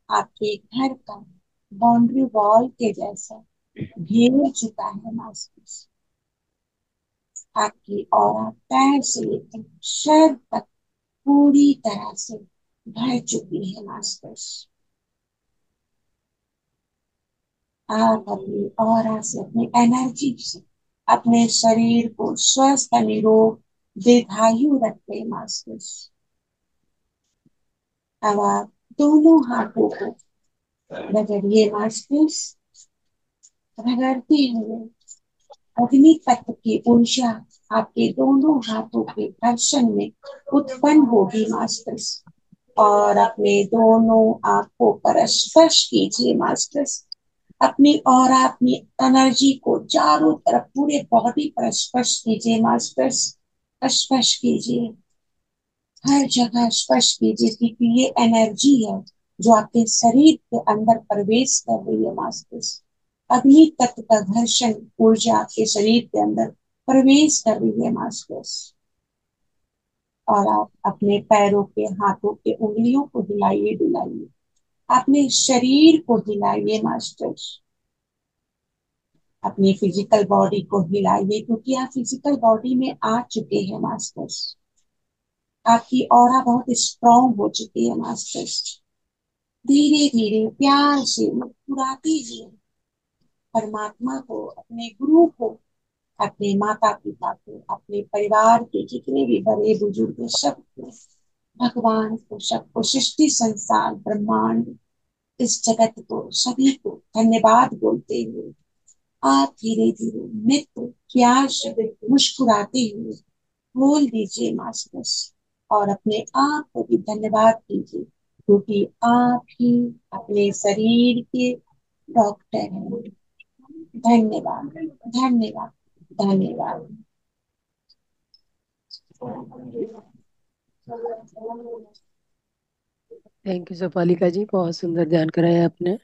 आपके घर का बाउंड्री वॉल के जैसा घेर चुका है मास्टर्स। आपकी ऑरा पैर से लेकर सर तक पूरी तरह से भर चुकी है मास्टर्स। आप अपनी ऑरा से, अपनी एनर्जी से अपने शरीर को स्वस्थ निरोग दीर्घायु रखते मास्टर्स। अब आप दोनों हाथों को रगड़िए मास्टर्स। रगड़ते हुए अग्नि तत्व की ऊर्जा आपके दोनों हाथों के घर्षण में उत्पन्न होगी मास्टर्स। और अपने दोनों आंखों पर स्पर्श कीजिए मास्टर्स। अपनी और अपनी एनर्जी को चारों तरफ पूरे बॉडी पर स्पर्श कीजिए मास्टर्स। स्पर्श कीजिए, हर जगह स्पर्श कीजिए, क्योंकि ये एनर्जी है जो आपके शरीर के अंदर प्रवेश कर रही है मास्टर्स। अग्नि तत्व का घर्षण ऊर्जा आपके शरीर के अंदर प्रवेश कर रही है मास्टर्स। और आप अपने पैरों के, हाथों के उंगलियों को हिलाइए डुलाइए, अपने शरीर को हिलाइए मास्टर्स। अपनी फिजिकल बॉडी को हिलाइए, क्योंकि आप फिजिकल बॉडी में आ चुके हैं मास्टर्स। आपकी ऑरा बहुत स्ट्रांग हो चुकी है मास्टर्स। धीरे धीरे प्यार से मुस्कुराते हुए परमात्मा को, अपने गुरु को, अपने माता पिता को, अपने परिवार के जितने भी बड़े बुजुर्ग सबको, भगवान को, सबको, सृष्टि संसार ब्रह्मांड, इस जगत को, सभी को धन्यवाद बोलते हुए आप धीरे धीरे मित्र प्यार से मुस्कुराते हुए बोल दीजिए मास्टर्स। और अपने आप को भी धन्यवाद दीजिए, क्योंकि आप ही अपने शरीर के डॉक्टर हैं। धन्यवाद, धन्यवाद, धन्यवाद। थैंक यू सफालिका जी, बहुत सुंदर ध्यान कराया आपने।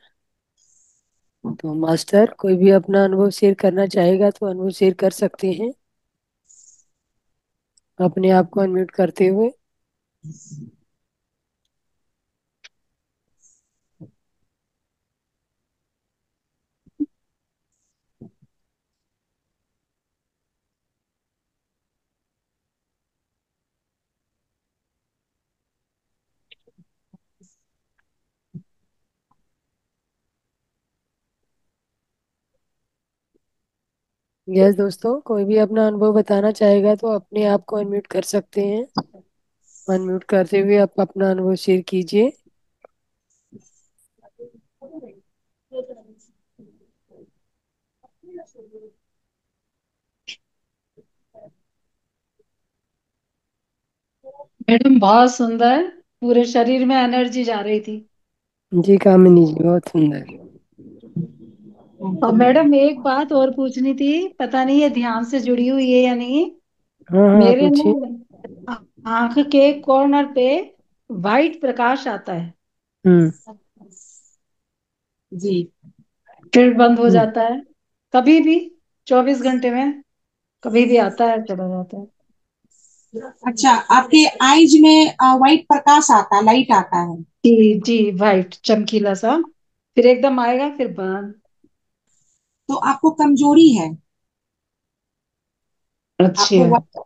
तो मास्टर कोई भी अपना अनुभव शेयर करना चाहेगा तो अनुभव शेयर कर सकते हैं अपने आप को अनम्यूट करते हुए। यस दोस्तों, कोई भी अपना अनुभव बताना चाहेगा तो अपने आप को अनम्यूट कर सकते हैं। अनम्यूट करते हुए आप अपना अनुभव शेयर कीजिए। मैडम बहुत सुंदर। पूरे शरीर में एनर्जी जा रही थी। जी कामिनी जी, बहुत सुंदर। और मैडम एक बात और पूछनी थी, पता नहीं ये ध्यान से जुड़ी हुई है या नहीं। हाँ हाँ, मेरे पूछिए। ना आंख के कॉर्नर पे वाइट प्रकाश आता है, हम्म। जी। फिर बंद हो हम्म। जाता है। कभी भी 24 घंटे में कभी भी आता है, चला जाता है। अच्छा, आपके आईज में व्हाइट प्रकाश आता, लाइट आता है? जी जी, वाइट चमकीला सा, फिर एकदम आएगा फिर बंद। तो आपको कमजोरी है। अच्छी आपको है। व्हाइट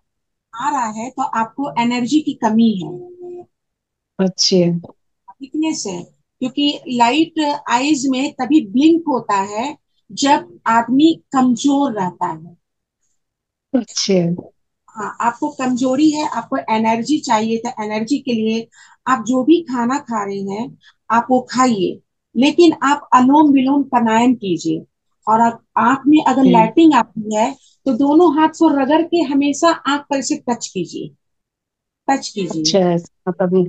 आ रहा है तो आपको एनर्जी की कमी है, अच्छी है। वीकनेस है। क्योंकि लाइट आईज में तभी ब्लिंक होता है जब आदमी कमजोर रहता है। अच्छी है। हाँ, आपको कमजोरी है, आपको एनर्जी चाहिए, तो एनर्जी के लिए आप जो भी खाना खा रहे हैं आप वो खाइए, लेकिन आप अनुलोम विलोम प्राणायाम कीजिए। और आप आंख में अगर हम्म। लाइटिंग आती है तो दोनों हाथ को रगड़ के हमेशा आंख पर से टच कीजिए, टच कीजिए। अच्छा है, कभी।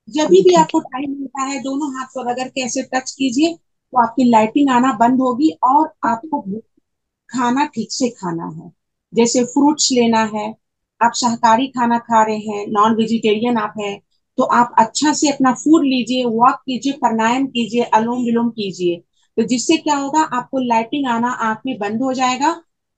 जब भी ठीक है। आपको टाइम मिलता है दोनों हाथ को रगड़ के ऐसे टच कीजिए, तो आपकी लाइटिंग आना बंद होगी और आपको खाना ठीक से खाना है। जैसे फ्रूट्स लेना है, आप शाकाहारी खाना खा रहे हैं, नॉन वेजिटेरियन आप हैं, तो आप अच्छा से अपना फूड लीजिए, वॉक कीजिए, प्राणायाम कीजिए, अनुलोम विलोम कीजिए। तो जिससे क्या होगा, आपको लाइटिंग आना आंख में बंद हो जाएगा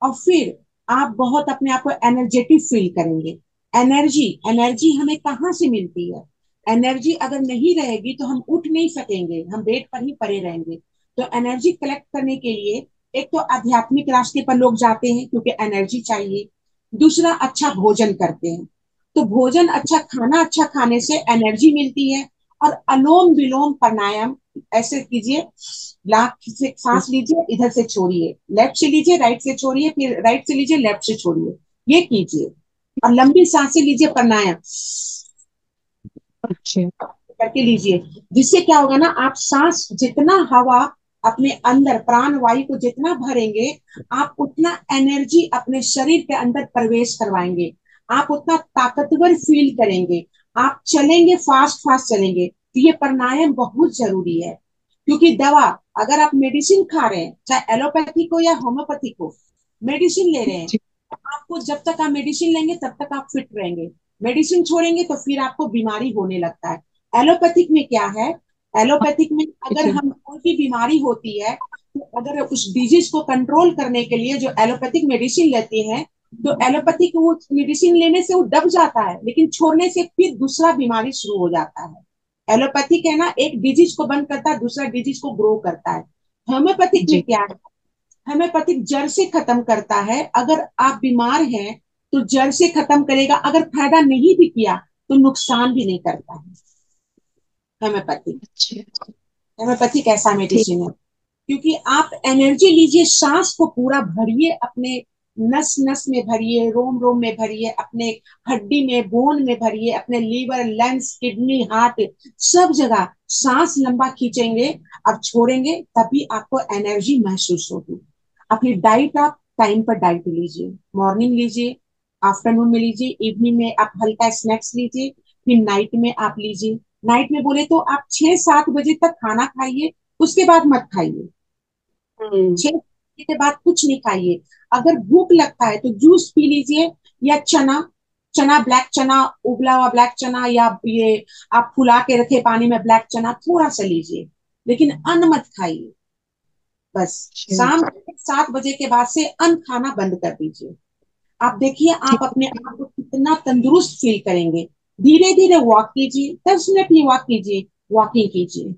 और फिर आप बहुत अपने आप को एनर्जेटिक फील करेंगे। एनर्जी, एनर्जी हमें कहाँ से मिलती है? एनर्जी अगर नहीं रहेगी तो हम उठ नहीं सकेंगे, हम बेड पर ही पड़े रहेंगे। तो एनर्जी कलेक्ट करने के लिए एक तो आध्यात्मिक रास्ते पर लोग जाते हैं क्योंकि एनर्जी चाहिए। दूसरा, अच्छा भोजन करते हैं। तो भोजन अच्छा खाना, अच्छा खाने से एनर्जी मिलती है। और अलोम विलोम प्राणायाम ऐसे कीजिए, नाक से सांस लीजिए, इधर से छोड़िए, लेफ्ट से लीजिए, राइट से छोड़िए, फिर राइट से लीजिए, लेफ्ट से छोड़िए, ये कीजिए। और लंबी सांसें लीजिए, प्राणायाम अच्छे। करके लीजिए। जिससे क्या होगा ना, आप सांस जितना हवा अपने अंदर प्राण वायु को जितना भरेंगे, आप उतना एनर्जी अपने शरीर के अंदर प्रवेश करवाएंगे, आप उतना ताकतवर फील करेंगे, आप चलेंगे, फास्ट फास्ट चलेंगे। तो ये प्राणायाम बहुत जरूरी है। क्योंकि दवा, अगर आप मेडिसिन खा रहे हैं, चाहे एलोपैथिक हो या होम्योपैथिक हो, मेडिसिन ले रहे हैं, जी। आपको जब तक आप मेडिसिन लेंगे तब तक आप फिट रहेंगे। मेडिसिन छोड़ेंगे तो फिर आपको बीमारी होने लगता है। एलोपैथिक में क्या है, एलोपैथिक में ठीक अगर है। हम कोई भी बीमारी होती है, तो अगर उस डिजीज को कंट्रोल करने के लिए जो एलोपैथिक मेडिसिन लेते हैं, तो एलोपैथिक वो मेडिसिन लेने से वो दब जाता है, लेकिन छोड़ने से फिर दूसरा बीमारी शुरू हो जाता है। एलोपैथिक है ना, एक डिजीज को बंद करता है, दूसरा डिजीज को ग्रो करता है। होम्योपैथिक में जी। क्या है, होम्योपैथिक जड़ से खत्म करता है। अगर आप बीमार हैं तो जड़ से खत्म करेगा, अगर फायदा नहीं भी किया तो नुकसान भी नहीं करता है होम्योपैथिक। अच्छे। होम्योपैथिक ऐसा ठीक। मेडिसिन है। क्योंकि आप एनर्जी लीजिए, सांस को पूरा भरिए, अपने नस नस में भरिए, रोम रोम में भरिए, अपने हड्डी में, बोन में भरिए, अपने लीवर, लंग्स, किडनी, हार्ट, सब जगह सांस लंबा खींचेंगे। अब छोड़ेंगे तभी आपको एनर्जी महसूस होगी। अपनी डाइट आप टाइम पर डाइट लीजिए, मॉर्निंग लीजिए, आफ्टरनून में लीजिए, इवनिंग में आप हल्का स्नैक्स लीजिए, फिर नाइट में आप लीजिए। नाइट में बोले तो आप 6-7 बजे तक खाना खाइए, उसके बाद मत खाइए। हम्म। 6 बजे के बाद कुछ नहीं खाइए। अगर भूख लगता है तो जूस पी लीजिए, या चना, चना ब्लैक चना, उबला हुआ ब्लैक चना, या ये आप फुला के रखे पानी में ब्लैक चना थोड़ा सा लीजिए, लेकिन अन्न मत खाइए। बस अच्छे। शाम के 7 बजे के बाद से अन्न खाना बंद कर दीजिए। आप देखिए आप ठीक। अपने आप को कितना तंदुरुस्त फील करेंगे। धीरे धीरे वॉक कीजिए, 10 मिनट ही वॉक कीजिए, वॉकिंग कीजिए,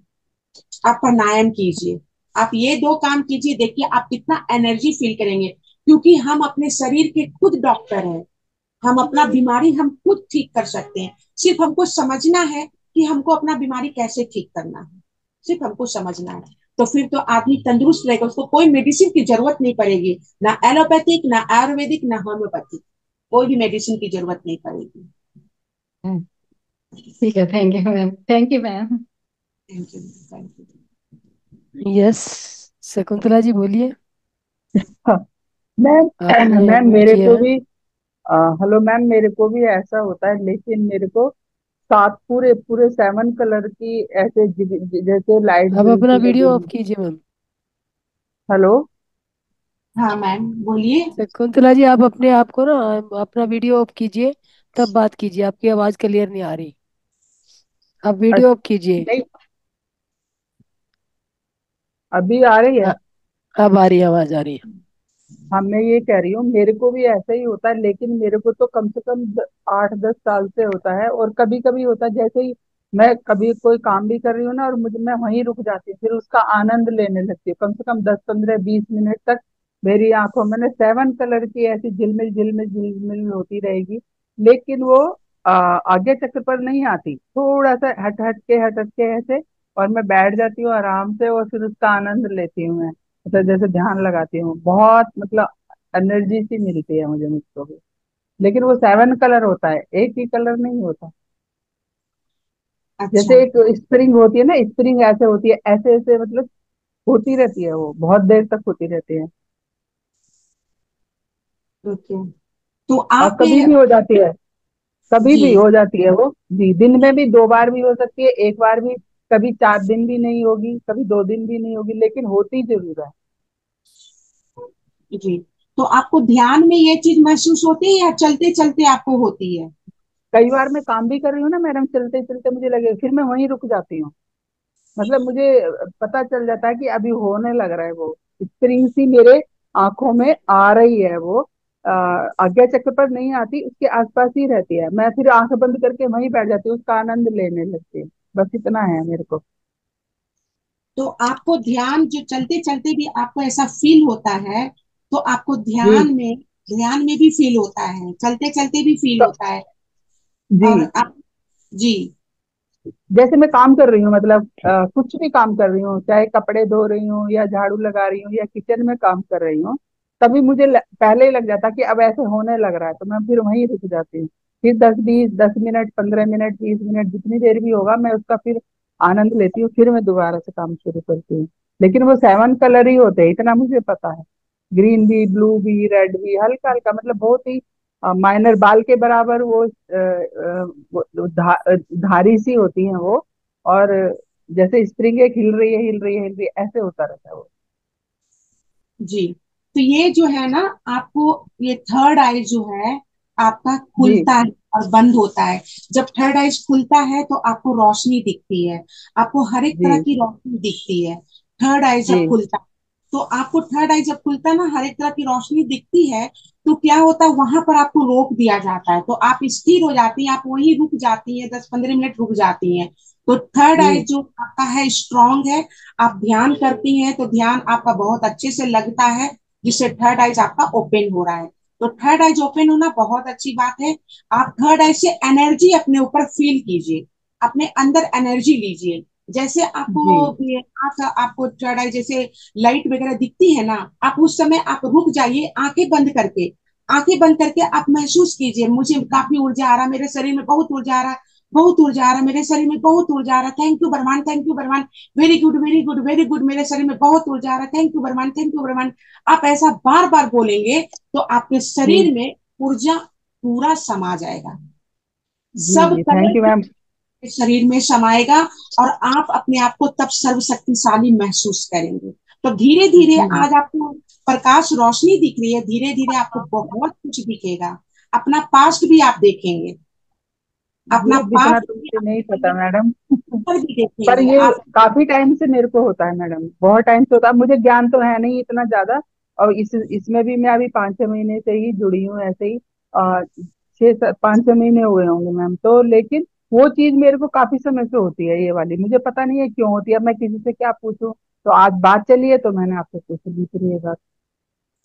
आप प्राणायाम कीजिए। आप ये दो काम कीजिए, देखिए आप कितना एनर्जी फील करेंगे। क्योंकि हम अपने शरीर के खुद डॉक्टर हैं, हम अपना बीमारी हम खुद ठीक कर सकते हैं। सिर्फ हमको समझना है कि हमको अपना बीमारी कैसे ठीक करना है, सिर्फ हमको समझना है। तो फिर तो आदमी तंदुरुस्त रहेगा, उसको कोई मेडिसिन की जरूरत नहीं पड़ेगी, ना एलोपैथिक, ना आयुर्वेदिक, ना होम्योपैथिक, कोई भी मेडिसिन की जरूरत नहीं पड़ेगी। ठीक है, thank you ma'am, thank you ma'am. Thank you, thank you. Yes, Shakuntala ji बोलिए। हाँ, मैम। आपने मैम अनम्यूट मेरे किया को है। भी हेलो मैम, मेरे को भी ऐसा होता है, लेकिन मेरे को सात पूरे पूरे 7 कलर की ऐसे जैसे लाइट आप अपना जलती है वीडियो ऑफ दिन। कीजिए मैम। हेलो। हाँ मैम बोलिए। शकुंतला जी, आप अपने आप को ना, अपना वीडियो ऑफ कीजिए, तब बात कीजिए, आपकी आवाज़ क्लियर नहीं आ रही। आप वीडियो ऑफ कीजिए। नहीं, अभी आ रही है। हाँ, अब आ रही है, आवाज़ आ रही है। हाँ, मैं ये कह रही हूँ, मेरे को भी ऐसा ही होता है, लेकिन मेरे को तो कम से कम 8-10 साल से होता है। और कभी कभी होता है, जैसे ही मैं कभी कोई काम भी कर रही हूँ ना, और मुझे मैं वहीं रुक जाती हूँ, फिर उसका आनंद लेने लगती हूँ, कम से कम 10-15-20 मिनट तक मेरी आंखों में ना 7 कलर की ऐसी झिलमिल झिलमिल झिलमिल होती रहेगी। लेकिन वो आगे चक्र पर नहीं आती, थोड़ा सा हट हट के ऐसे, और मैं बैठ जाती हूँ आराम से, और फिर उसका आनंद लेती हूँ मैं। मतलब जैसे ध्यान लगाती हूँ, बहुत मतलब एनर्जी सी मिलती है मुझे, मुझको भी। लेकिन वो 7 कलर होता है, एक ही कलर नहीं होता। अच्छा। जैसे एक स्प्रिंग होती है ना, स्प्रिंग ऐसे होती है, ऐसे ऐसे मतलब होती रहती है, वो बहुत देर तक होती रहती है। ओके। तो और आप कभी भी हो जाती है, कभी जी। भी हो जाती है वो। जी, दिन में भी 2 बार भी हो सकती है, एक बार भी। कभी 4 दिन भी नहीं होगी, कभी 2 दिन भी नहीं होगी, लेकिन होती जरूर है। जी। तो आपको ध्यान में ये चीज महसूस होती है या चलते चलते आपको होती है? कई बार मैं काम भी कर रही हूँ ना मैडम, चलते चलते मुझे लगे, फिर मैं वहीं रुक जाती हूँ। मतलब मुझे पता चल जाता है कि अभी होने लग रहा है वो, स्प्रिंग सी मेरे आंखों में आ रही है वो। आज्ञा चक्र पर नहीं आती, उसके आसपास ही रहती है, मैं फिर आंखें बंद करके वहीं बैठ जाती हूँ, उसका आनंद लेने लगती हूँ। बस इतना है मेरे को। तो आपको ध्यान जो चलते चलते भी आपको ऐसा फील होता है, तो आपको जी। ध्यान में भी फील होता है, चलते चलते भी फील क- होता है। जी। और आप जी। जैसे मैं काम कर रही हूँ, मतलब कुछ भी काम कर रही हूँ, चाहे कपड़े धो रही हूँ या झाड़ू लगा रही हूँ या किचन में काम कर रही हूँ, तभी मुझे पहले ही लग जाता कि अब ऐसे होने लग रहा है, तो मैं फिर वहीं रुक जाती हूँ। फिर 10-20 10 मिनट 15 मिनट 20 मिनट जितनी देर भी होगा, मैं उसका फिर आनंद लेती हूँ, फिर मैं दोबारा से काम शुरू करती हूँ। लेकिन वो 7 कलर ही होते हैं, इतना मुझे पता है। ग्रीन भी, ब्लू भी, रेड भी, हल्का हल्का, मतलब बहुत ही माइनर, बाल के बराबर वो वो धारी सी होती हैं वो। और जैसे स्प्रिंग एक हिल रही है, हिल रही है, हिल रही है, ऐसे होता रहता है वो। जी। तो ये जो है ना, आपको ये थर्ड आई जो है आपका जी। खुलता है और बंद होता है। जब थर्ड आई खुलता है तो आपको रोशनी दिखती है, आपको हर एक तरह जी। की रोशनी दिखती है। थर्ड आई जब जी। खुलता है, तो आपको थर्ड आई जब खुलता है ना, हर एक तरह की रोशनी दिखती है। तो क्या होता है, वहां पर आपको रोक दिया जाता है, तो आप स्थिर हो जाती हैं, आप वहीं रुक जाती हैं, 10-15 मिनट रुक जाती हैं। तो थर्ड आई जी। जो आपका है स्ट्रांग है। आप ध्यान करती हैं तो ध्यान आपका बहुत अच्छे से लगता है, जिससे थर्ड आइज आपका ओपन हो रहा है। तो थर्ड आइज ओपन होना बहुत अच्छी बात है। आप थर्ड आई से एनर्जी अपने ऊपर फील कीजिए, अपने अंदर एनर्जी लीजिए। जैसे आपको जी। ये आंख, आपको थर्ड आई जैसे लाइट वगैरह दिखती है ना, आप उस समय आप रुक जाइए, आंखें बंद करके। आंखें बंद करके आप महसूस कीजिए, मुझे काफी ऊर्जा आ रहा, मेरे शरीर में बहुत ऊर्जा आ रहा, बहुत ऊर्जा आ रहा, मेरे शरीर में बहुत ऊर्जा आ रहा, थैंक यू भगवान, थैंक यू भगवान, very good very good very good, मेरे शरीर में बहुत ऊर्जा आ रहा, थैंक यू भगवान, थैंक यू भगवान। आप ऐसा बार बार बोलेंगे तो आपके जी। शरीर में ऊर्जा पूरा समा जाएगा, जी। सब जी, थैंक कलर यू मैम। के शरीर में समाएगा, और आप अपने आप को तब सर्वशक्तिशाली महसूस करेंगे। तो धीरे धीरे जी। आज आपको प्रकाश रोशनी दिख रही है, धीरे धीरे आपको बहुत कुछ दिखेगा, अपना पास्ट भी आप देखेंगे, ये अपना अब इतना पास्ट तो भी मुझे आप नहीं पता देखेंगे, मैडम। ऊपर भी पर देखेंगे ये आप। काफी टाइम से मेरे को होता है मैडम, बहुत टाइम से होता है, मुझे ज्ञान तो है नहीं इतना ज्यादा। और इसमें भी मैं अभी 5-6 महीने से ही जुड़ी हूँ, ऐसे ही 5-6 महीने हुए होंगे मैम, तो लेकिन वो चीज मेरे को काफी समय से होती है, ये वाली मुझे पता नहीं है क्यों होती है, अब मैं किसी से क्या पूछूं। तो आज बात चली है तो मैंने आपसे पूछ ली फिर ये बात।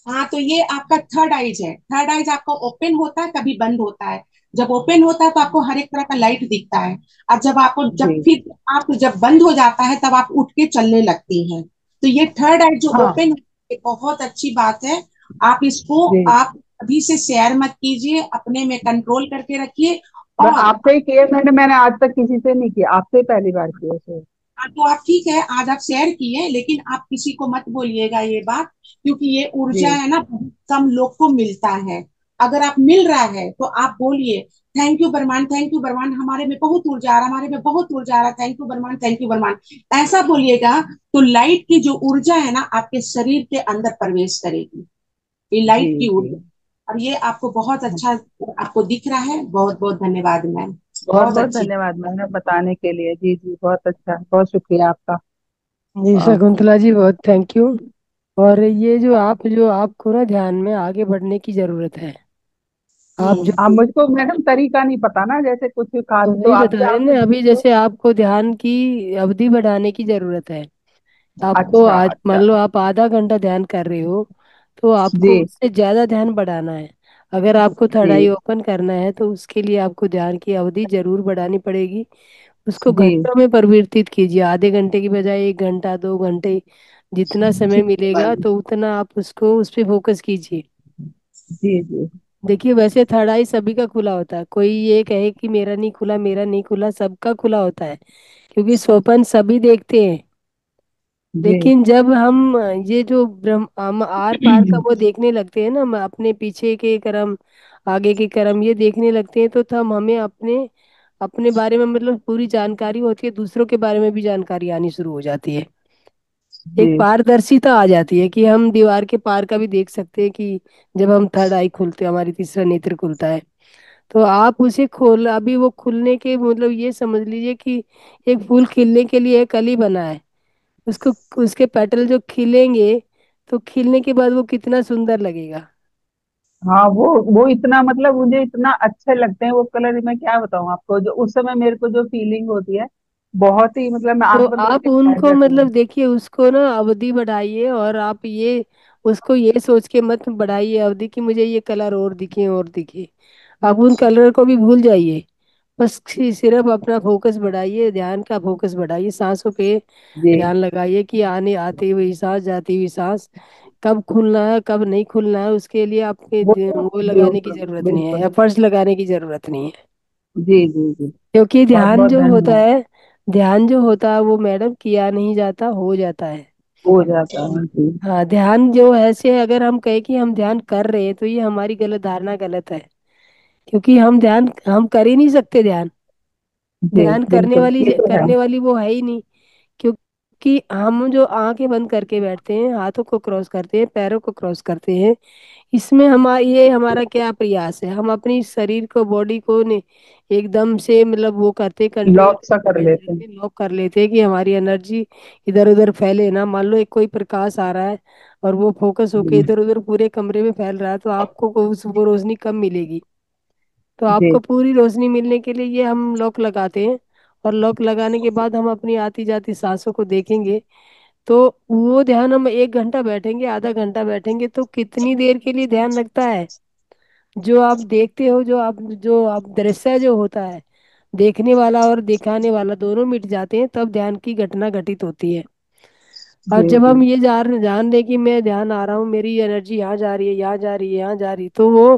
हाँ, तो ये आपका थर्ड आइज है, थर्ड आइज आपका ओपन होता है, कभी बंद होता है। जब ओपन होता है तो आपको हर एक तरह का लाइट दिखता है, और जब आपको जब जी। फिर आप जब बंद हो जाता है तब आप उठ के चलने लगती हैं। तो ये थर्ड आई जो हाँ ओपन, ये बहुत अच्छी बात है। आप इसको जी। आप अभी से शेयर मत कीजिए, अपने में कंट्रोल करके रखिए। मैं और आपसे ही किए, मैंने आज तक किसी से नहीं किया, आपसे ही पहली बार किया सर। तो आप ठीक है, आज आप शेयर किए, लेकिन आप किसी को मत बोलिएगा ये बात, क्योंकि ये ऊर्जा जी है ना, बहुत कम लोग को मिलता है। अगर आप मिल रहा है तो आप बोलिए, thank you Barman, thank you Barman, हमारे में बहुत ऊर्जा आ रहा, हमारे में बहुत ऊर्जा आ रहा, thank you Barman, thank you Barman. ऐसा बोलिएगा तो लाइट की जो ऊर्जा है ना आपके शरीर के अंदर प्रवेश करेगी, ये जी लाइट की जी। ऊर्जा। और ये आपको बहुत अच्छा आपको दिख रहा है। बहुत बहुत धन्यवाद मैम, बहुत बहुत बहुत अच्छी। धन्यवाद मैम बताने के लिए। जी जी, बहुत अच्छा, बहुत शुक्रिया आपका। जी हाँ। शकुंतला जी, बहुत थैंक यू। और ये जो आपको ना ध्यान में आगे बढ़ने की जरूरत है। आप जो हम्म। अब मुझको मैडम तरीका नहीं पता ना, जैसे कुछ खास तो तो वही बता आपसे रहे हैं आपने ना, अभी तो। जैसे आपको ध्यान की अवधि बढ़ाने की जरूरत है। आपको अच्छा आज मान अच्छा। लो आप आधा घंटा ध्यान कर रहे हो, तो आपको जी उससे ज्यादा ध्यान बढ़ाना है। अगर आपको थर्ड आई जी ओपन करना है तो उसके लिए आपको ध्यान की अवधि जरूर बढ़ानी पड़ेगी। उसको जी। घंटों में परिवर्तित कीजिए, आधे घंटे की बजाय 1 घंटा 2 घंटे, जितना समय ठीक है मिलेगा मैम। तो उतना आप उसको उस पर फोकस कीजिए। जी जी देखिए वैसे थर्ड आई सभी का खुला होता है, कोई ये कहे कि मेरा नहीं खुला, मेरा नहीं खुला, सबका खुला होता है, क्योंकि स्वप्न सभी देखते हैं। जी। लेकिन जब हम ये जो ब्रह्म हम आर पार का वो देखने लगते हैं ना, हम अपने पीछे के कर्म, आगे के कर्म ये देखने लगते हैं, तो तब हमें अपने अपने बारे में मतलब पूरी जानकारी होती है, दूसरों के बारे में भी जानकारी आनी शुरू हो जाती है। जी एक पारदर्शिता आ जाती है कि हम दीवार के पार का भी देख सकते हैं, कि जब हम थर्ड आई खुलते हैं, हमारी तीसरा नेत्र खुलता है, तो आप उसे खोल, अभी वो खुलने के मतलब ये समझ लीजिए कि एक फूल खिलने के लिए एक कली बना है। उसको, उसके पेटल जो खिलेंगे, तो खिलने के बाद वो कितना सुंदर लगेगा। हाँ, वो इतना मतलब मुझे इतना अच्छे लगते हैं वो कलर, मैं क्या बताऊँ आपको, जो उस समय मेरे को जो फीलिंग होती है, बहुत ही मतलब मैं तो आंख बंद आप करके बैठ उनको जाती मतलब हूँ। देखिए, उसको ना अवधि बढ़ाइए, और आप ये उसको ये सोच के मत बढ़ाइए अवधि कि मुझे ये कलर और दिखे और दिखे। आप उन कलर को भी भूल जाइए। बस सिर्फ अपना फोकस बढ़ाइए, ध्यान का फोकस बढ़ाइए, सांसों पे जी। ध्यान लगाइए कि आने आती हुई सांस, जाती हुई सांस, कब खुलना है कब नहीं खुलना है, उसके लिए आपके वो वो लगाने की बिल्कुल जरूरत नहीं है, बिल्कुल। एफर्ट्स लगाने की जरूरत नहीं है। जी जी जी। क्योंकि बहुत ध्यान बहुत जो होता धन्यवाद। है, ध्यान जो होता है वो मैडम किया नहीं जाता, हो जाता है। हो जाता है जी। हाँ, ध्यान जो ऐसे अगर हम कहें कि हम ध्यान कर रहे हैं, तो ये हमारी गलत धारणा गलत है। क्योंकि हम कर ही नहीं सकते ध्यान। जी ध्यान बिल्कुल, ये तो है। करने वाली वो है ही नहीं। क्योंकि हम जो आंखें बंद करके बैठते हैं, हाथों को क्रॉस करते हैं, पैरों को क्रॉस करते हैं, इसमें ये हमारा क्या प्रयास है, हम अपनी शरीर को, बॉडी को ने एकदम से मतलब वो करते, कंट्रोल लॉक सा करके कर बैठ लेते हैं। जाते हैं, लॉक कर लेते हैं कि हमारी एनर्जी इधर उधर फैले ना। मान लो एक कोई प्रकाश आ रहा है और वो फोकस होके जी इधर उधर पूरे कमरे में फैल रहा है, तो आपको वो रोशनी कम मिलेगी। तो जी आपको पूरी रोशनी मिलने के लिए ये हम लॉक लगाते हैं। और लॉक लगाने के बाद हम अपनी आती जाती सांसों को देखेंगे। तो वो ध्यान, हम 1 घंटा बैठेंगे, आधा घंटा बैठेंगे, तो कितनी देर के लिए ध्यान लगता है। जो आप देखते हो, जो आप दृश्य जो होता है, देखने वाला और दिखाने वाला दोनों मिट जाते हैं, तब ध्यान की घटना घटित होती है। और जी जब जी हम ये जान रहे कि मैं ध्यान आ रहा हूँ, मेरी एनर्जी यहाँ जा रही है, यहाँ जा रही है, यहाँ जा रही है, तो वो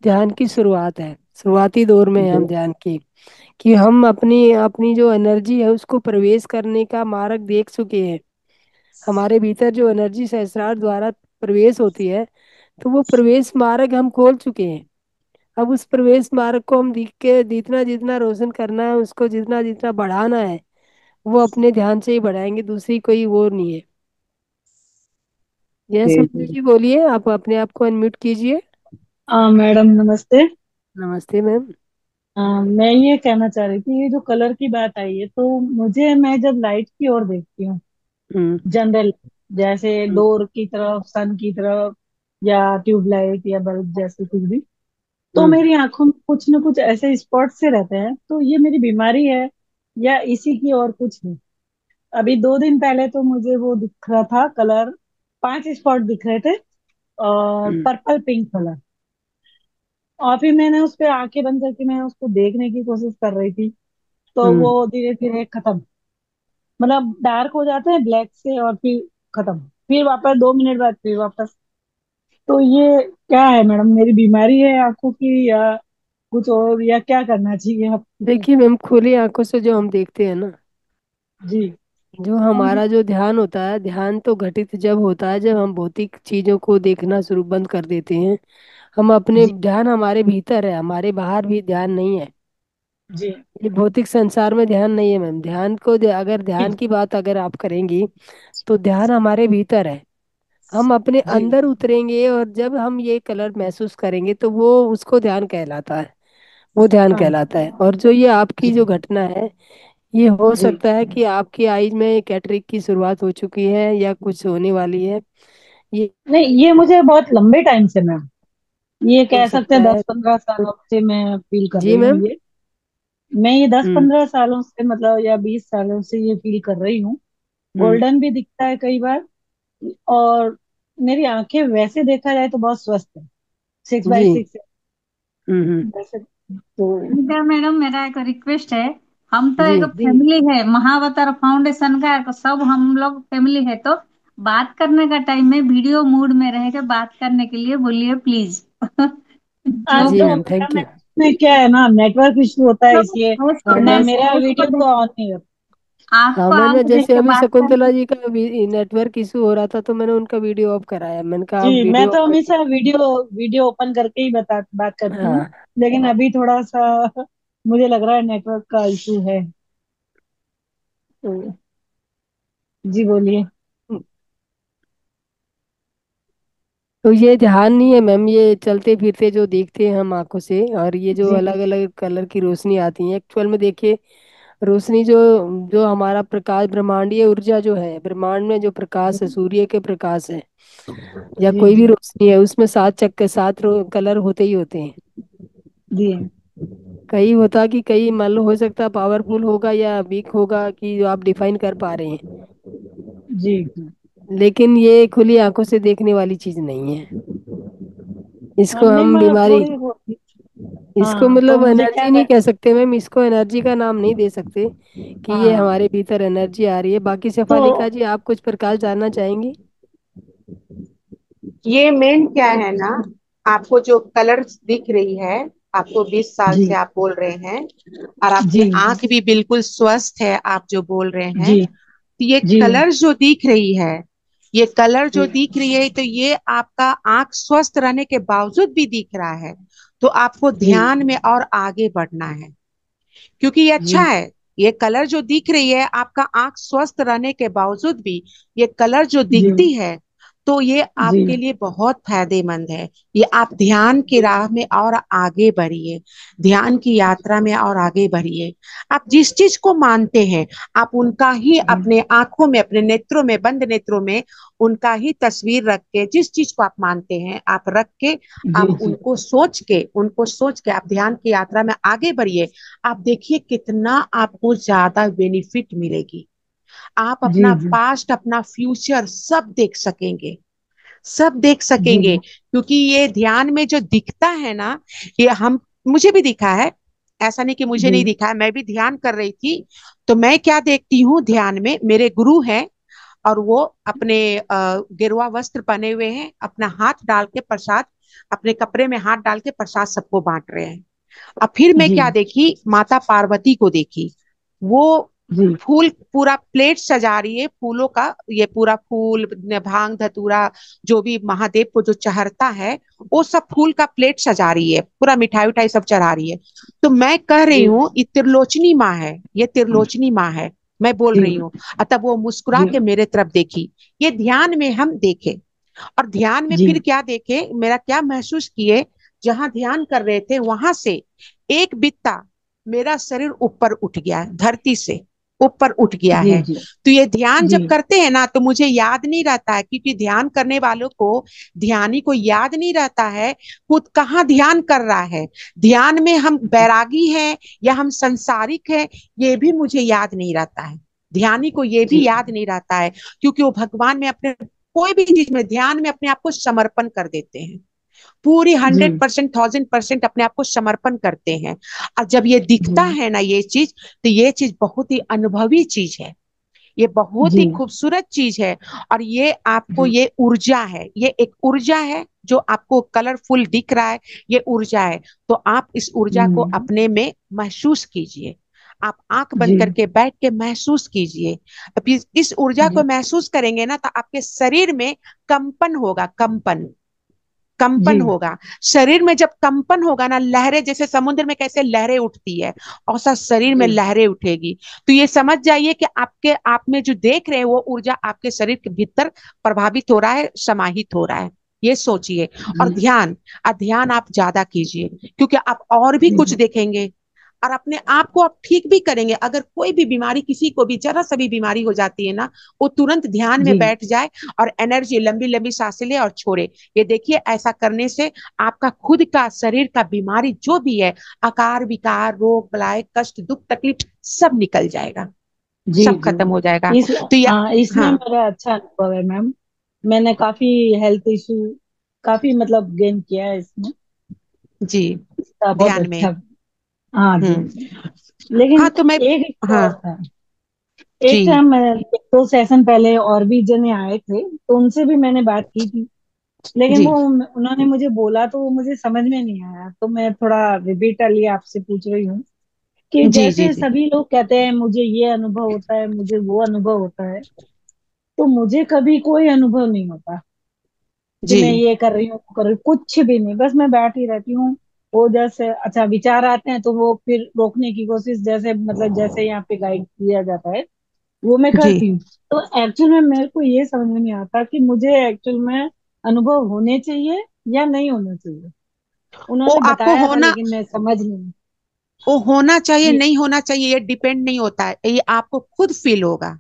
ध्यान की शुरुआत है, शुरुआती दौर में है हम जी ध्यान की, कि हम अपनी अपनी जो एनर्जी है उसको प्रवेश करने का मार्ग देख चुके हैं। हमारे भीतर जो एनर्जी सहस्त्रार द्वारा प्रवेश होती है, तो वो प्रवेश मार्ग हम खोल चुके हैं। अब उस प्रवेश मार्ग को हम दिख के जितना जितना रोशन करना है, उसको जितना जितना बढ़ाना है, वो अपने ध्यान से ही बढ़ाएंगे, दूसरी कोई वो नहीं है। यस जी मंजू जी। जी, बोलिए, आप अपने आप को अनम्यूट कीजिए। मैडम नमस्ते। नमस्ते मैम। मैं ये कहना चाह रही थी, ये जो कलर की बात आई है, तो मुझे, मैं जब लाइट की ओर देखती हूँ, हम्म। जनरल, जैसे हम्म। डोर की तरफ, सन की तरफ, या ट्यूबलाइट या बल्ब जैसे कुछ भी, तो हम्म। मेरी आंखों में कुछ ना कुछ ऐसे स्पॉट से रहते हैं। तो ये मेरी बीमारी है या इसी की और कुछ है? अभी 2 दिन पहले तो मुझे वो दिख रहा था कलर, 5 स्पॉट दिख रहे थे, और हम्म। Purple pink colour. और फिर मैंने उस पे आंखें बंद करके मैं उसको देखने की कोशिश कर रही थी, तो हम्म। वो धीरे धीरे खत्म, मतलब डार्क हो जाते हैं ब्लैक से, और फिर खत्म, फिर वापस 2 मिनट बाद फिर वापस। तो ये क्या है मैडम, मेरी बीमारी है आंखों की, या कुछ और, या क्या करना चाहिए आप? देखिए मैम, खुली आंखों से जो हम देखते हैं ना, जी। जो हमारा जो ध्यान होता है, ध्यान तो घटित जब होता है जब हम भौतिक चीजों को देखना शुरू बंद कर देते हैं। हम अपने जी। ध्यान हमारे भीतर है, हमारे बाहर भी ध्यान नहीं है। जी। ये भौतिक संसार में ध्यान नहीं है मैम। ध्यान को अगर ध्यान की बात अगर आप करेंगी, तो ध्यान हमारे भीतर है। हम अपने जी। अंदर उतरेंगे और जब हम ये कलर महसूस करेंगे तो वो उसको ध्यान कहलाता है। वो ध्यान हाँ। कहलाता है। और जो ये आपकी जी। जो घटना है, ये हो जी। सकता है कि आपकी आईज में कैटरेक्ट की शुरुआत हो चुकी है या कुछ होने वाली है। ये नहीं, ये मुझे बहुत लंबे टाइम से मैम, ये हो कह सकते सकता हैं है। 10-15 सालों से मैं फील कर जी रही हूँ मैम। ये। मैं ये दस हम्म। पंद्रह सालों से, मतलब, या 20 सालों से ये फील कर रही हूँ। हम्म। गोल्डन भी दिखता है कई बार। और मेरी आंखें वैसे देखा जाए तो बहुत स्वस्थ है, सिक्स बाय जी। सिक्स हम्म। वैसे तो। इधर मैडम मेरा एक रिक्वेस्ट है। हम तो जी। एक जी। फैमिली है, महाअवतार फाउंडेशन का सब हम लोग फैमिली है, तो बात करने का टाइम में वीडियो मूड में रह के बात करने के लिए बोलिए प्लीज। आज जो जी तो ma'am, thank ma'am you. Actually क्या है ना, नेटवर्क इशू होता है तो इसलिए, हाँ वरना जैसे, मेरा उसको वीडियो तो ऑन नहीं होता। हाँ आपको मैंने आंख देख जैसे के अभी बात शकुंतला करने। जी का नेटवर्क इशू हो रहा था तो मैंने उनका वीडियो ऑफ कराया। मैंने कहा जी, आप मैं वीडियो ऑफ तो करिए। हमेशा वीडियो वीडियो ओपन करके ही बात करती हूँ। हाँ। लेकिन अभी थोड़ा सा मुझे लग रहा है नेटवर्क का इशू है। तो जी बोलिए। तो ये ध्यान नहीं है मैम, ये चलते फिरते जो देखते हैं हम आंखों से, और ये जो जी। अलग अलग कलर की रोशनी आती है एक्चुअल में, देखिए रोशनी जो जो हमारा प्रकाश, ब्रह्मांडीय ऊर्जा जो है, ब्रह्मांड में जो प्रकाश है, सूर्य के प्रकाश है या जी। कोई भी जी। रोशनी है, उसमें सात चक्कर, सात कलर होते ही होते हैं। जी। कई होता कि कई मान लो हो सकता है पावरफुल होगा या वीक होगा कि जो आप डिफाइन कर पा रहे हैं। जी। लेकिन ये खुली आंखों से देखने वाली चीज नहीं है। इसको नहीं, हम मैं बीमारी, थोड़ी होती। इसको हाँ, तो मतलब मुझे क्या एनर्जी नहीं कह सकते मैम, इसको एनर्जी का नाम नहीं दे सकते कि ये हाँ, हमारे भीतर एनर्जी आ रही है। बाकी तो शेफालिका जी, आप कुछ प्रकाश जानना चाहेंगी? ये मेन क्या है ना, आपको जो कलर दिख रही है, आपको 20 साल जी। से आप बोल रहे हैं, और आपकी जी। आंख भी बिल्कुल स्वस्थ है, आप जो बोल रहे हैं, जी। तो ये जी। कलर जो दिख रही है, ये कलर जो जी। दिख रही है, तो ये आपका आंख स्वस्थ रहने के बावजूद भी दिख रहा है। तो आपको जी। ध्यान में और आगे बढ़ना है, क्योंकि ये अच्छा जी। है। ये कलर जो दिख रही है, आपका आंख स्वस्थ रहने के बावजूद भी ये कलर जो जी। दिखती है, तो ये जी। आपके लिए बहुत फायदेमंद है। ये आप ध्यान की जी। राह में और आगे बढ़िए, ध्यान की यात्रा में और आगे बढ़िए। आप जिस चीज को मानते हैं, आप उनका ही जी। अपने आंखों में, अपने नेत्रों में, बंद नेत्रों में उनका ही तस्वीर रख के, जिस चीज को आप मानते हैं आप रख के, जी। आप जी। उनको सोच के आप ध्यान की यात्रा में आगे बढ़िए। आप देखिए कितना आपको ज्यादा बेनिफिट मिलेगी। आप जी। अपना जी। पास्ट, अपना फ्यूचर सब देख सकेंगे, सब देख जी। सकेंगे। क्योंकि ये ध्यान में जो दिखता है ना, ये हम, मुझे भी दिखा है, ऐसा नहीं कि मुझे जी। नहीं दिखा है। मैं भी ध्यान कर रही थी, तो मैं क्या देखती हूँ ध्यान में, मेरे गुरु हैं, और वो अपने गेरुआ वस्त्र पहने हुए हैं, अपना हाथ डाल के प्रसाद, अपने कपड़े में हाथ डाल के प्रसाद सबको बांट रहे हैं। अब फिर मैं जी। क्या देखी, माता पार्वती को देखी, वो जी। फूल पूरा प्लेट सजा रही है फूलों का, ये पूरा फूल, भांग धतूरा, जो भी महादेव को जो चढ़ता है, वो सब फूल का प्लेट सजा रही है, पूरा मिठाई उठाई सब चढ़ा रही है। तो मैं कह रही जी। हूँ ये त्रिलोचनी माँ है, ये त्रिलोचनी माँ है, मैं बोल जी। रही हूँ। तब वो मुस्कुरा जी। के मेरे तरफ देखी। ये ध्यान में हम देखे, और ध्यान में जी। फिर क्या देखे, मेरा क्या महसूस किए, जहां ध्यान कर रहे थे वहां से एक बित्ता मेरा शरीर ऊपर उठ गया है, धरती से ऊपर उठ गया जी। है। जी। तो ये ध्यान जी। जब करते हैं ना, तो मुझे याद नहीं रहता है, क्योंकि ध्यान करने वालों को, ध्यानी को याद नहीं रहता है खुद कहाँ ध्यान कर रहा है। ध्यान में हम बैरागी हैं या हम संसारिक हैं, ये भी मुझे याद नहीं रहता है। ध्यानी को ये भी जी। याद नहीं रहता है, क्योंकि वो भगवान में अपने, कोई भी चीज में ध्यान में अपने आप को समर्पण कर देते हैं, पूरी जी। 100%, 1000% अपने आप को समर्पण करते हैं। और जब ये जी। दिखता है ना ये चीज, तो ये चीज बहुत ही अनुभवी चीज है, ये बहुत जी ही खूबसूरत चीज है। और ये आपको, ये ऊर्जा है, ये एक ऊर्जा है जो आपको कलरफुल दिख रहा है, ये ऊर्जा है। तो आप इस ऊर्जा को हम्म, अपने में महसूस कीजिए। आप आंख बंद जी करके बैठ के महसूस कीजिए। अब इस ऊर्जा को जी महसूस करेंगे ना, तो आपके शरीर में कंपन होगा, कंपन, कंपन जी होगा। शरीर में जब कंपन होगा ना, लहरें, जैसे समुद्र में कैसे लहरें उठती है, ऐसा शरीर में जी लहरें उठेगी। तो ये समझ जाइए कि आपके आप में जो देख रहे हैं वो ऊर्जा आपके शरीर के भीतर प्रभावित हो रहा है, समाहित हो रहा है। ये सोचिए। और जी ध्यान, ध्यान आप ज्यादा कीजिए, क्योंकि आप और भी जी कुछ देखेंगे और अपने आप को आप ठीक भी करेंगे। अगर कोई भी बीमारी, किसी को भी जरा सा भी बीमारी हो जाती है ना, वो तुरंत ध्यान में जी बैठ जाए और एनर्जी, लंबी लंबी सांसें ले और छोड़े। ये देखिए, ऐसा करने से आपका खुद का शरीर का बीमारी जो भी है, आकार विकार, रोग बलाय, कष्ट, दुख, तकलीफ, सब निकल जाएगा, जी सब जी खत्म हो जाएगा। इस तो ये, हाँ, इसमें हाँ, मेरा अच्छा अनुभव है मैम। मैंने काफी हेल्थ इशू काफी मतलब गेन किया है इसमें। जी, इसका बहुत ध्यान में। अच्छा। हाँ जी। हम्म। लेकिन हाँ तो मैं, एक इशू हाँ, और था। एक जी, टाइम मैं एक दो सेशन पहले और भी जने आए थे, तो उनसे भी मैंने बात की थी। लेकिन जी, वो उन्होंने मुझे बोला तो वो मुझे समझ में नहीं आया, तो मैं थोड़ा रिपीटली आपसे पूछ रही हूँ कि जी, जी, जैसे जी, सभी लोग कहते हैं मुझे ये अनुभव होता है, मुझे वो अनुभव होता है, तो मुझे कभी कोई अनुभव नहीं होता कि जी, मैं ये कर रही हूँ वो कर रही हूँ, कुछ भी नहीं। बस मैं बैठी रहती हूँ। वो जैसे अच्छा विचार आते हैं तो वो फिर रोकने की कोशिश, जैसे मतलब जैसे यहाँ पे गाइड किया जाता है वो मैं जी। करती हूँ। तो एक्चुअल में मेरे को ये समझ में नहीं आता कि मुझे एक्चुअल में अनुभव होने चाहिए या नहीं होने चाहिए। वो उन्होंने आपको बताया था होना, लेकिन मैं समझ नहीं। वो होना चाहिए, जी नहीं होना चाहिए, ये डिपेंड नहीं होता है, ये आपको खुद फील होगा।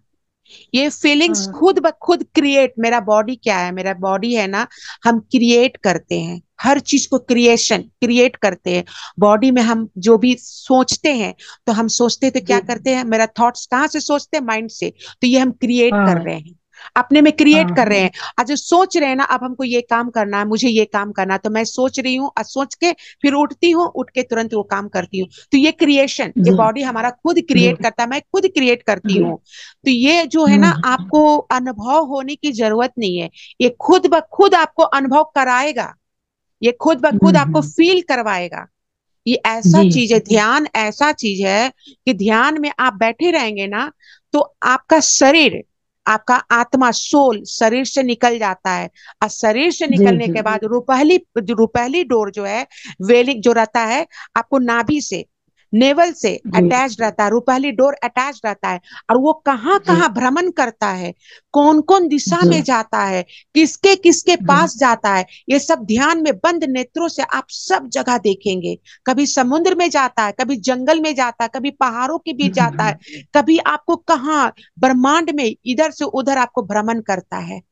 ये फीलिंग्स हाँ खुद ब खुद क्रिएट, मेरा बॉडी क्या है, मेरा बॉडी है ना, हम क्रिएट करते हैं हर चीज को, क्रिएशन क्रिएट करते हैं। बॉडी में हम जो भी सोचते हैं, तो हम सोचते हैं तो क्या जी करते हैं, मेरा थॉट्स कहाँ से सोचते हैं, माइंड से। तो ये हम क्रिएट कर हाँ रहे हैं, अपने में क्रिएट हाँ कर रहे हाँ हैं। आज जो सोच रहे हैं ना, अब हमको ये काम करना है, मुझे ये काम करना है, तो मैं सोच रही हूँ और सोच के फिर उठती हूँ, उठ के तुरंत वो काम करती हूँ। तो ये क्रिएशन, ये जी बॉडी हमारा खुद जी क्रिएट करता है, मैं खुद क्रिएट करती जी हूँ। तो ये जो है ना, आपको अनुभव होने की जरूरत नहीं है, ये खुद ब खुद आपको अनुभव कराएगा, ये खुद ब खुद आपको हम्म, फील करवाएगा। ये ऐसा जी चीज है, ध्यान ऐसा चीज है कि ध्यान में आप बैठे रहेंगे ना, तो आपका शरीर, आपका आत्मा, सोल शरीर से निकल जाता है। और शरीर से जी निकलने जी के बाद रुपहली डोर जो है, वेलिक जो रहता है, आपको नाभि से, नेवल से जी अटैच रहता है, रुपहली डोर अटैच रहता है। और वो कहाँ जी कहाँ भ्रमण करता है, कौन कौन दिशा जी में जाता है, किसके किसके जी पास जाता है, ये सब ध्यान में बंद नेत्रों से आप सब जगह देखेंगे। कभी समुद्र में जाता है, कभी जंगल में जाता है, कभी पहाड़ों के बीच जाता है, कभी आपको कहाँ ब्रह्मांड में इधर से उधर आपको भ्रमण करता है।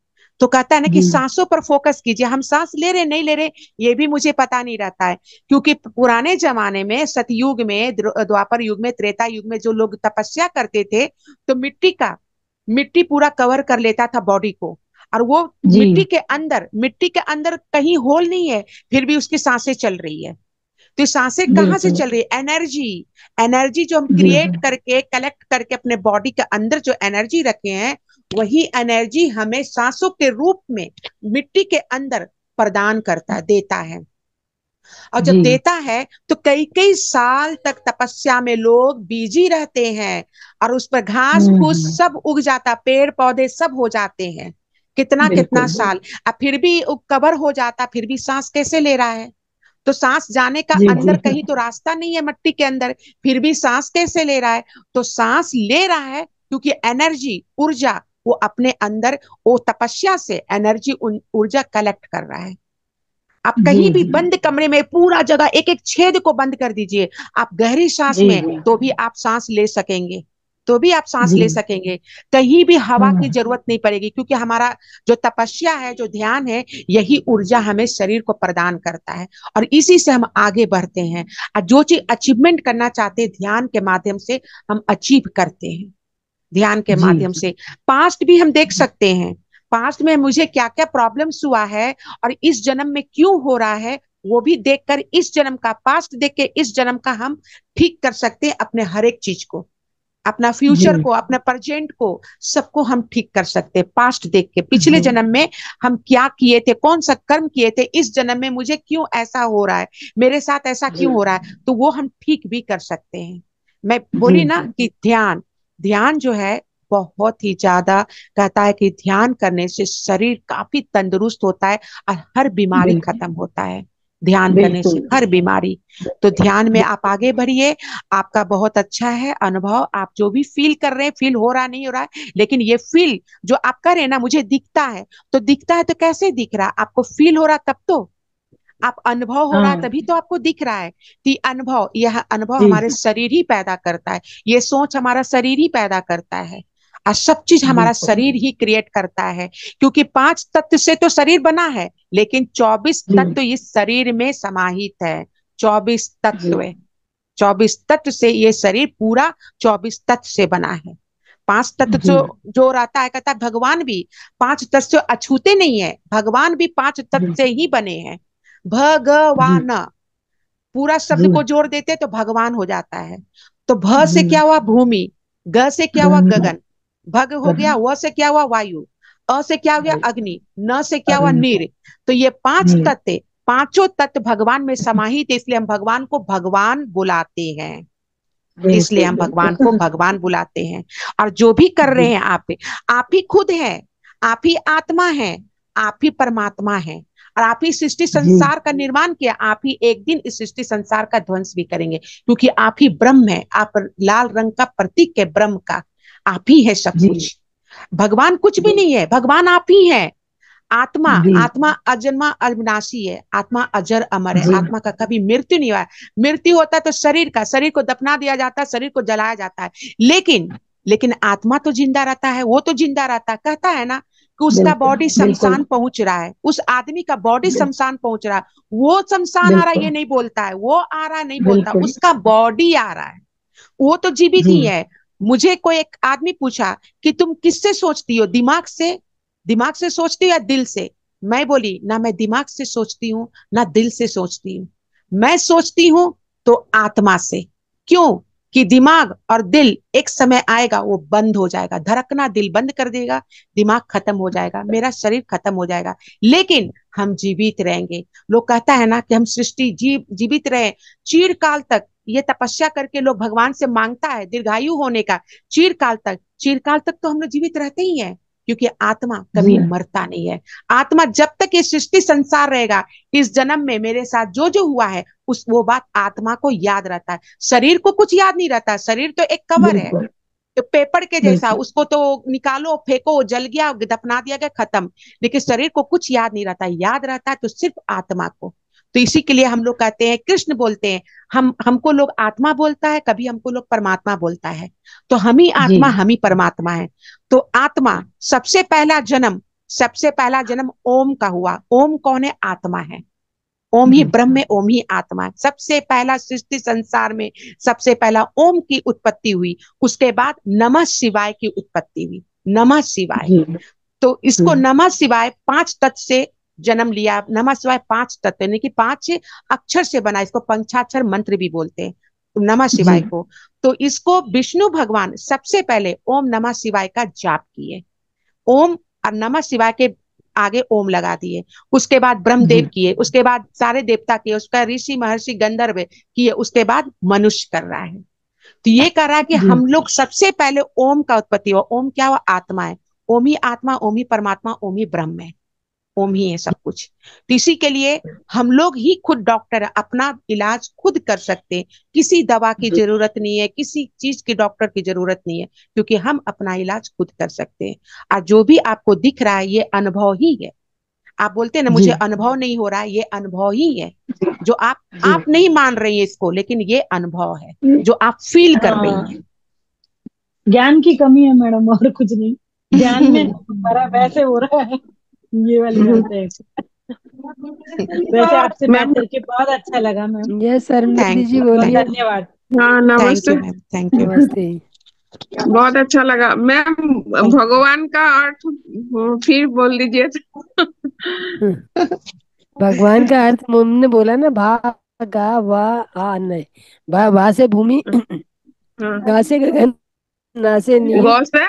तो कहता है ना कि जी सांसों पर फोकस कीजिए, हम सांस ले रहे नहीं ले रहे ये भी मुझे पता नहीं रहता है। क्योंकि पुराने जमाने में, सतयुग में, द्वापर युग में, त्रेता युग में जो लोग तपस्या करते थे, तो मिट्टी पूरा कवर कर लेता था बॉडी को। और वो जी मिट्टी के अंदर कहीं होल नहीं है, फिर भी उसकी सांसें चल रही है। तो ये सांसें कहाँ से बिल्कुल चल रही है, एनर्जी, एनर्जी जो हम जी क्रिएट करके, कलेक्ट करके अपने बॉडी के अंदर जो एनर्जी रखे हैं, वही एनर्जी हमें सांसों के रूप में मिट्टी के अंदर प्रदान करता, देता है। और जब जी देता है तो कई कई साल तक तपस्या में लोग बिजी रहते हैं, और उस पर घास फूस हम्म, सब उग जाता, पेड़ पौधे सब हो जाते हैं, कितना कितना बिल्कुल साल। अब फिर भी कवर हो जाता, फिर भी सांस कैसे ले रहा है? तो सांस जाने का जी जी अंदर कहीं तो रास्ता नहीं है मिट्टी के अंदर, फिर भी सांस कैसे ले रहा है? तो सांस ले रहा है क्योंकि एनर्जी, ऊर्जा, वो अपने अंदर, वो तपस्या से एनर्जी, ऊर्जा कलेक्ट कर रहा है। आप जी कहीं भी जी बंद कमरे में पूरा जगह एक एक छेद को बंद कर दीजिए, आप गहरी सांस जी में, जी तो भी आप सांस ले सकेंगे, तो भी आप सांस जी ले सकेंगे। कहीं भी हवा की हम्म, जरूरत नहीं पड़ेगी, क्योंकि हमारा जो तपस्या है, जो ध्यान है, यही ऊर्जा हमें शरीर को प्रदान करता है। और इसी से हम आगे बढ़ते हैं, और जो चीज अचीवमेंट करना चाहते हैं, ध्यान के माध्यम से हम अचीव करते हैं, ध्यान के जी माध्यम से। पास्ट भी हम देख सकते हैं, पास्ट में मुझे क्या क्या प्रॉब्लम्स हुआ है और इस जन्म में क्यों हो रहा है, वो भी देखकर, इस जन्म का पास्ट देख के इस जन्म का हम ठीक कर सकते हैं अपने हर एक चीज को, अपना जी फ्यूचर को, अपना प्रेजेंट को, सबको हम ठीक कर सकते हैं। पास्ट देख के, पिछले जी जन्म में हम क्या किए थे, कौन सा कर्म किए थे, इस जन्म में मुझे क्यों ऐसा हो रहा है, मेरे साथ ऐसा जी क्यों हो रहा है, तो वो हम ठीक भी कर सकते हैं। मैं जी बोली ना जी कि ध्यान, ध्यान जो है बहुत ही ज्यादा, कहता है कि ध्यान करने से शरीर काफी तंदुरुस्त होता है और हर बीमारी बिल्कुल खत्म होता है। ध्यान करने से बिल्कुल हर बीमारी। तो ध्यान में आप बिल्कुल आगे बढ़िए। आपका बहुत अच्छा है अनुभव, आप जो भी फील कर रहे हैं, फील हो रहा नहीं हो रहा है, लेकिन ये फील जो आप कर रहे हैं ना, मुझे दिखता है, तो दिखता है तो कैसे दिख रहा है, आपको फील हो रहा तब तो, आप अनुभव हो रहा है हाँ तभी तो आपको दिख रहा है। कि अनुभव, यह अनुभव जी हमारे जी शरीर ही पैदा करता है, ये सोच हमारा शरीर ही पैदा करता है, और सब चीज हमारा बिल्कुल शरीर ही क्रिएट करता है। क्योंकि 5 तत्व से तो शरीर बना है, लेकिन 24 तत्व जी इस शरीर में समाहित है। 24 तत्व, जी 24 तत्व से ये शरीर पूरा 24 तत्व से बना है। 5 तत्व जी जो रहता है, कहता है भगवान भी 5 तत्व से अछूते नहीं है, भगवान भी 5 तत्व जी से ही बने हैं। जी भगवान, पूरा शब्द जी को जोड़ देते तो भगवान हो जाता है। तो भ से जी क्या हुआ भूमि, ग से क्या हुआ गंगा गगन, भग हो गया, गंगा व से क्या हुआ वायु, अ से क्या हो गया अग्नि, न से क्या हुआ अग्नि नीर। तो ये 5 तत्व, नील पांचों तत्व भगवान में समाहित है, इसलिए हम भगवान को भगवान बुलाते हैं। इसलिए बिल्कुल हम भगवान को बिल्कुल भगवान बुलाते हैं। और जो भी कर रहे जी हैं आप ही खुद है, आप ही आत्मा है, आप ही परमात्मा है, और आप ही सृष्टि जी संसार का निर्माण किया, आप ही एक दिन इस सृष्टि संसार का ध्वंस भी करेंगे, क्योंकि आप ही ब्रह्म है, आप लाल रंग का प्रतीक है ब्रह्म का, आप ही है सब जी कुछ। भगवान कुछ भी जी नहीं है, भगवान आप ही है। आत्मा, जी आत्मा अजन्मा अविनाशी है, आत्मा अजर अमर है, जी आत्मा का कभी मृत्यु नहीं हुआ है। मृत्यु होता है तो शरीर का, शरीर को दफना दिया जाता है, शरीर को जलाया जाता है, लेकिन लेकिन आत्मा तो जिंदा रहता है, वो तो जिंदा रहता है। कहता है ना कि उसका बिल्कुल बॉडी बिल्कुल शमशान पहुंच रहा है, उस आदमी का बॉडी बिल- शमशान पहुंच रहा है, वो शमशान आ रहा है बिल्कुल ये नहीं बोलता है, वो आ रहा है नहीं बोलता, बिल्कुल उसका बॉडी आ रहा है, वो तो जीवित जी ही है। मुझे कोई एक आदमी पूछा कि तुम किससे सोचती हो, दिमाग से, दिमाग से सोचती हो या दिल से। मैं बोली ना, मैं दिमाग से सोचती हूँ ना दिल से सोचती हूँ, मैं सोचती हूँ तो आत्मा से। क्यों? कि दिमाग और दिल एक समय आएगा वो बंद हो जाएगा, धड़कना दिल बंद कर देगा, दिमाग खत्म हो जाएगा, मेरा शरीर खत्म हो जाएगा, लेकिन हम जीवित रहेंगे। लोग कहता है ना कि हम सृष्टि जीवित रहे चिरकाल तक, ये तपस्या करके लोग भगवान से मांगता है दीर्घायु होने का। चिरकाल तक, चिरकाल तक तो हम लोग जीवित रहते ही हैं, क्योंकि आत्मा जी कभी मरता नहीं है। आत्मा जब तक ये सृष्टि संसार रहेगा, इस जन्म में मेरे साथ जो जो हुआ है उस वो बात आत्मा को याद रहता है, शरीर को कुछ याद नहीं रहता। शरीर तो एक कवर है, बिल्कुल तो पेपर के जैसा, बिल्कुल उसको तो निकालो फेंको जल गया दफना दिया गया खत्म। लेकिन शरीर को कुछ याद नहीं रहता, याद रहता है तो सिर्फ आत्मा को। तो इसी के लिए हम लोग कहते हैं, कृष्ण बोलते हैं, हम हमको लोग आत्मा बोलता है, कभी हमको लोग परमात्मा बोलता है, तो हम ही जी आत्मा हम ही परमात्मा है। तो आत्मा, सबसे पहला जन्म, सबसे पहला जन्म ओम का हुआ। ओम कौन है? आत्मा है। ओम ही जी ब्रह्म है, ओम ही आत्मा है। सबसे पहला सृष्टि संसार में सबसे पहला ओम की उत्पत्ति हुई, उसके बाद नमः शिवाय की उत्पत्ति हुई। नमः शिवाय, जी तो जी इसको नमः शिवाय 5 तत्व से जन्म लिया। नमः शिवाय 5 तत्व यानी कि 5 अक्षर से बना, इसको पंचाक्षर मंत्र भी बोलते हैं नमः जी शिवाय को। तो इसको विष्णु भगवान सबसे पहले ओम नमः शिवाय का जाप किए। ओम और नमः शिवाय के आगे ओम लगा दिए। उसके बाद ब्रह्मदेव जी किए, उसके बाद सारे देवता किए, उसका ऋषि महर्षि गंधर्व किए, उसके बाद मनुष्य कर रहा है। तो ये कह रहा है कि जी हम लोग सबसे पहले ओम का उत्पत्ति हुआ। ओम क्या हुआ? आत्मा है। ओम ही आत्मा, ओम ही परमात्मा, ओम ही ब्रह्म है, ओम ही है सब कुछ। तो इसी के लिए हम लोग ही खुद डॉक्टर है, अपना इलाज खुद कर सकते हैं। किसी दवा की जी जरूरत नहीं है, किसी चीज की डॉक्टर की जरूरत नहीं है, क्योंकि हम अपना इलाज खुद कर सकते हैं। और जो भी आपको दिख रहा है ये अनुभव ही है। आप बोलते हैं ना जी मुझे अनुभव नहीं हो रहा है, ये अनुभव ही है। जो जी आप नहीं मान रही है इसको, लेकिन ये अनुभव है जो आप फील कर रही हाँ ज्ञान की कमी है मैडम, और कुछ नहीं। ध्यान में हमारा वैसे हो रहा है, ये वाली बात है। वैसे आपसे बात मैम। करके बहुत अच्छा लगा मैम। यस शर्मिंदी थैंक जी यू, बहुत बोलिए। धन्यवाद। हाँ, थैंक नमस्ते। You ma'am, thank you. नमस्ते। बहुत अच्छा लगा मैम। भगवान का अर्थ फिर बोल दीजिए। भगवान का अर्थ तुमने बोला ना, भा गा वा आ नहीं, भा से भूमि, हाँ गा से गगन, ना से नीर। गौ से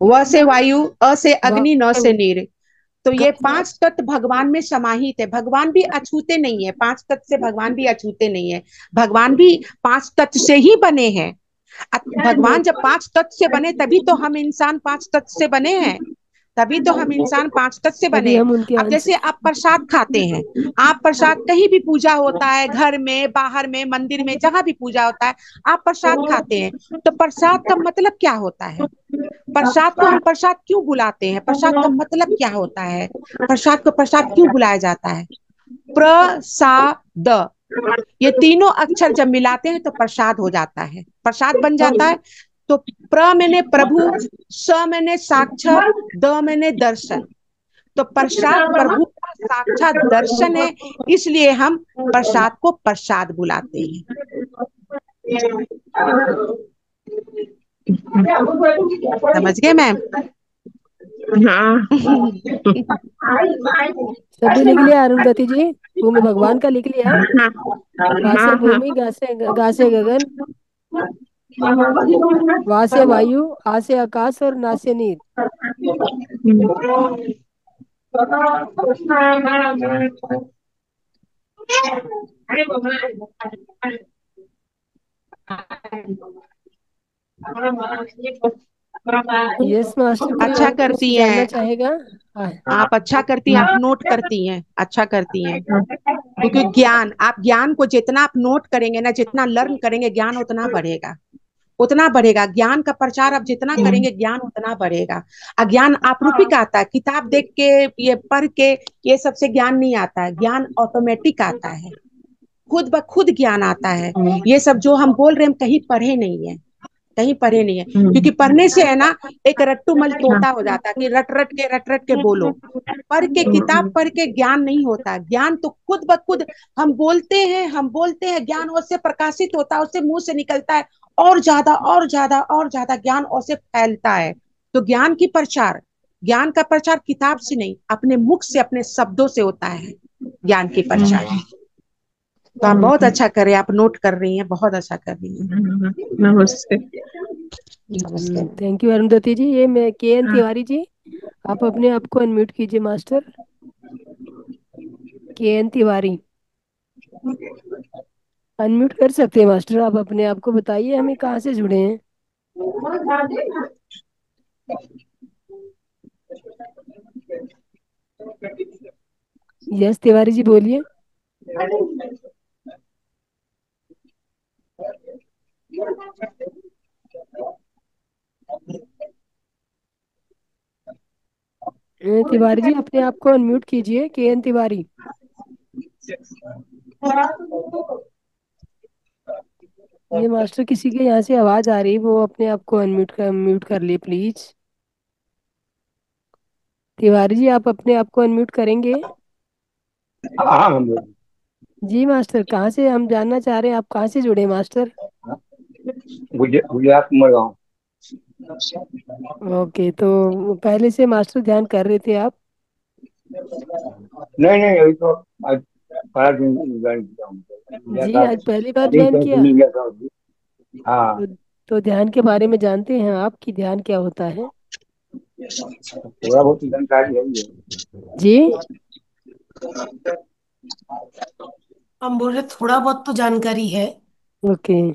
व से वायु, अ से वा अग्नि, न से नीर। तो ग ये पांच तत्व भगवान में समाहित है। भगवान भी अछूते नहीं है, पांच तत्व से भगवान भी अछूते नहीं है। भगवान भी पांच तत्व से ही बने हैं। भगवान जब पांच तत्व से बने तभी तो हम इंसान पांच तत्व से बने हैं। तभी तो हम इंसान पांच तत्व से तभी बने। हम उनके अब अंश जैसे आप प्रसाद खाते हैं, आप प्रसाद कहीं भी पूजा होता है, घर में, बाहर में, मंदिर में, जहां भी पूजा होता है, आप प्रसाद खाते हैं। तो प्रसाद का मतलब क्या होता है? प्रसाद को हम प्रसाद क्यों बुलाते हैं? प्रसाद का मतलब क्या होता है? प्रसाद को प्रसाद क्यों बुलाया जाता है? प्रसाद, ये तीनों अक्षर जब मिलाते हैं तो प्रसाद हो जाता है, प्रसाद बन जाता है। तो प्र मैंने प्रभु, स मैंने साक्षात, द मैंने दर्शन। तो प्रसाद प्रभु का साक्षात दर्शन है, इसलिए हम प्रसाद को प्रसाद बुलाते हैं। समझ गए मैम? हाँ सभी लिख लिया अरुंधति जी? भूमि भगवान का लिख लिया। हाँ पा से हाँ हाँ। भूमि, गा से गगन, वा से वायु, आ से आकाश और ना से नीर। यस मास्टर, कोई अच्छा और करती कुछ जानना हैं चाहेगा? हाँ। आप, अच्छा करती हैं आप, नोट करती हैं, अच्छा करती हैं। क्योंकि ज्ञान, आप ज्ञान को जितना आप नोट करेंगे ना, जितना लर्न करेंगे, ज्ञान उतना बढ़ेगा, उतना बढ़ेगा। ज्ञान का प्रचार आप जितना करेंगे, ज्ञान उतना बढ़ेगा। अज्ञान आपरूपिक आता है, किताब देख के, ये पढ़ के, ये सबसे ज्ञान नहीं आता है। ज्ञान ऑटोमेटिक आता है, खुद ब खुद ज्ञान आता है। ये सब जो हम बोल रहे हैं, हम कहीं पढ़े नहीं है, कहीं पढ़े नहीं है। क्योंकि पढ़ने से है ना, एक रट्टू मल तोता हो जाता है कि रट रट के बोलो। पढ़ के, किताब पढ़ के ज्ञान नहीं होता। ज्ञान तो खुद ब खुद हम बोलते हैं, हम बोलते हैं, ज्ञान उससे प्रकाशित होता है, उससे मुंह से निकलता है, और ज्यादा और ज्यादा और ज्यादा ज्ञान उससे फैलता है। तो ज्ञान की प्रचार, ज्ञान का प्रचार किताब से नहीं, अपने मुख से, अपने शब्दों से होता है ज्ञान की प्रचार। तो आप बहुत अच्छा कर रहे हैं, आप नोट कर रही हैं, बहुत अच्छा कर रही हैं। नमस्ते। नमस्ते। थैंक यू अरुंधति जी। ये मैं के एन तिवारी जी, आप अपने आप को अनम्यूट कीजिए मास्टर। के एन तिवारी, अनम्यूट कर सकते हैं मास्टर आप अपने आप को? बताइए हमें कहाँ से जुड़े हैं। यस तिवारी जी बोलिए। तिवारी जी अपने आप को अनम्यूट कीजिए, के एन तिवारी। ये मास्टर किसी के यहाँ से आवाज आ रही है, वो अपने आप को म्यूट कर लिए प्लीज। तिवारी जी आप अपने आप को अनम्यूट करेंगे? हाँ हम लोग जी मास्टर, कहाँ से, हम जानना चाह रहे हैं आप कहाँ से जुड़े मास्टर? गुजरात मड़गांव। ओके, तो पहले से मास्टर ध्यान कर रहे थे आप? नहीं नहीं, अभी तो आज 5 दिन ज्वाइन किया हूँ, मिला जी था आज पहली बार अभी ज्वाइन तो किया? मिल गया था अभी। हाँ, तो, तो ध्यान के बारे में जानते हैं आप कि ध्यान क्या होता है? थोड़ा बहुत जानकारी है ही है। जी हम बोल रहे थोड़ा बहुत तो जानकारी है। ओके।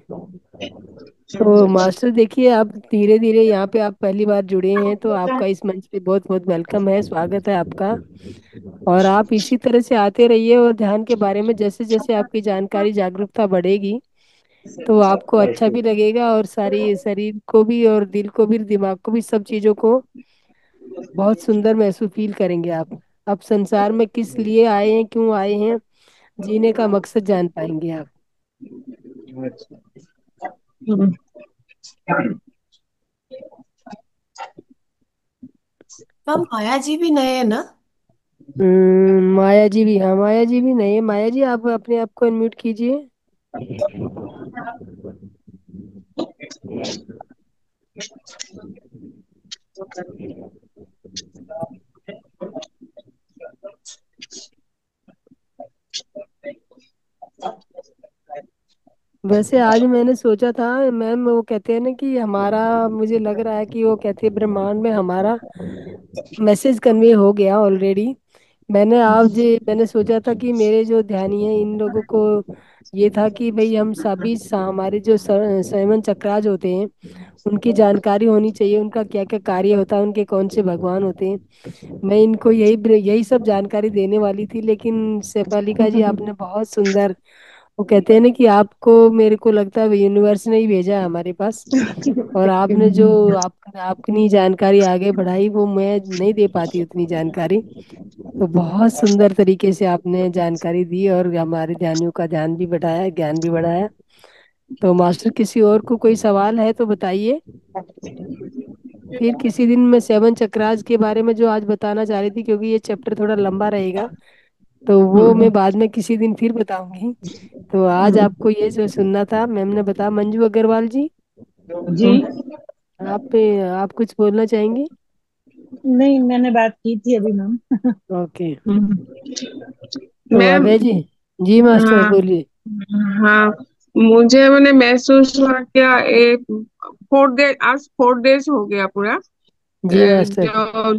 तो मास्टर देखिए, आप धीरे धीरे यहाँ पे आप पहली बार जुड़े हैं, तो आपका इस मंच पे बहुत बहुत वेलकम है, स्वागत है आपका। और आप इसी तरह से आते रहिए, और ध्यान के बारे में जैसे जैसे आपकी जानकारी जागरूकता बढ़ेगी, तो आपको अच्छा भी लगेगा, और सारी शरीर को भी और दिल को भी दिमाग को भी सब चीज़ों को बहुत सुंदर महसूस फील करेंगे आप संसार में किस लिए आए हैं, क्यों आए हैं, जीने का मकसद जान पाएंगे आप। हम माया जी भी नए हैं ना? माया जी भी, हाँ माया जी भी नहीं है। माया जी आप अपने आप को अनम्यूट कीजिए। वैसे आज मैंने सोचा था मैम, वो कहते हैं ना कि हमारा, मुझे लग रहा है कि वो कहते हैं ब्रह्मांड में हमारा मैसेज कन्वे हो गया ऑलरेडी। मैंने सोचा था कि मेरे जो ध्यानी हैं इन लोगों को ये था कि भाई हम सभी हमारे जो सेवन चक्राज होते हैं उनकी जानकारी होनी चाहिए, उनका क्या क्या कार्य होता है, उनके कौन से भगवान होते हैं। मैं इनको यही यही सब जानकारी देने वाली थी, लेकिन शेफालिका जी आपने बहुत सुंदर, वो कहते हैं ना कि आपको, मेरे को लगता है यूनिवर्स ने ही भेजा है हमारे पास। और आपने जो आप अपनी जानकारी आगे बढ़ाई वो मैं नहीं दे पाती उतनी जानकारी। तो बहुत सुंदर तरीके से आपने जानकारी दी और हमारे ध्यानियों का ध्यान भी बढ़ाया, ज्ञान भी बढ़ाया। तो मास्टर किसी और को कोई सवाल है तो बताइए। फिर किसी दिन मैं सेवन चक्रास के बारे में जो आज बताना चाह रही थी, क्योंकि ये चैप्टर थोड़ा लंबा रहेगा, तो वो मैं बाद में किसी दिन फिर बताऊंगी। तो आज आपको ये जो सुनना था मैम ने बताया। मंजू अग्रवाल जी, जी। आप कुछ बोलना चाहेंगे? नहीं, मैंने बात की थी अभी मैम। ओके। तो मैम। अभय जी, जी मास्टर हाँ। बोलिए। हाँ, मुझे मैंने महसूस हुआ क्या, एक 4 डेज, आज 4 डेज हो गया पूरा। जी मास्टर। जो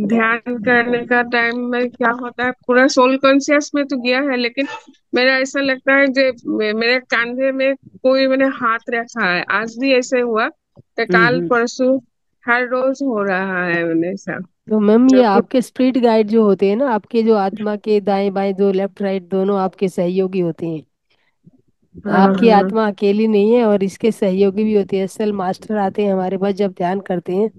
ध्यान करने का टाइम में क्या होता है, पूरा सोल कॉन्शियस में तो गया है, लेकिन मेरा ऐसा लगता है जो मेरे कंधे में कोई मैंने हाथ रखा है। आज भी ऐसे हुआ, तो कल हम्म। परसों हर रोज हो रहा है मैंने सब। तो मैम ये तो कुछ। आपके स्पिरिट गाइड जो होते हैं ना, आपके जो आत्मा के दाएं बाएं जो लेफ्ट राइट दोनों आपके सहयोगी होते हैं। हाँ आपकी हाँ। आत्मा अकेली नहीं है और इसके सहयोगी भी होती है। असल मास्टर आते हैं हमारे पास जब ध्यान करते हैं,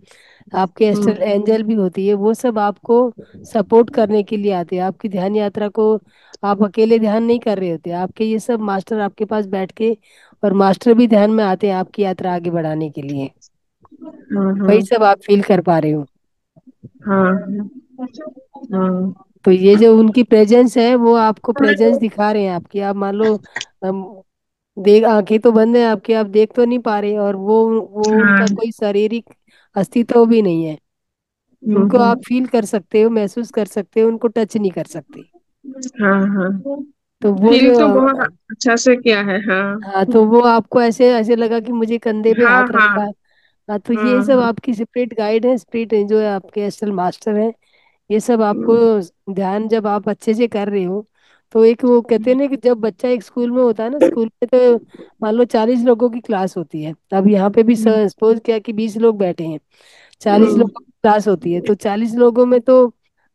आपके हम्म, एस्ट्रल एंजल भी होती है, वो सब आपको सपोर्ट करने के लिए आते हैं। आपकी ध्यान यात्रा को आप अकेले ध्यान नहीं कर रहे होते, आपके ये सब मास्टर आपके पास बैठ के, और मास्टर भी ध्यान में आते हैं आपकी यात्रा आगे बढ़ाने के लिए। हाँ वही हाँ सब आप फील कर पा रहे हो। हाँ हाँ तो ये जो उनकी प्रेजेंस है वो आपको प्रेजेंस दिखा रहे हैं आपकी। आप मान लो हम देख, आंखें तो बंद है आपकी, आप देख तो नहीं पा रहे, और वो उनका हाँ। कोई शारीरिक अस्तित्व भी नहीं है। उनको हम्म। आप फील कर सकते हो, महसूस कर सकते हो, उनको टच नहीं कर सकते। हाँ हाँ। तो वो फील जो तो बहुत अच्छा से किया है। हाँ हाँ, तो वो आपको ऐसे ऐसे लगा कि मुझे कंधे पे हाँ हाथ हाँ रखा है। हाँ, तो ये हाँ सब आपकी स्पिरिट गाइड है, स्पिरिट जो है आपके एस्ट्रल मास्टर है। ये सब आपको ध्यान जब आप अच्छे से कर रहे हो, तो एक वो कहते हैं ना कि जब बच्चा एक स्कूल में होता है ना, स्कूल में तो मान लो 40 लोगों की क्लास होती है। अब यहाँ पे भी सपोज किया कि 20 लोग बैठे हैं, 40 लोगों की क्लास होती है, तो 40 लोगों में तो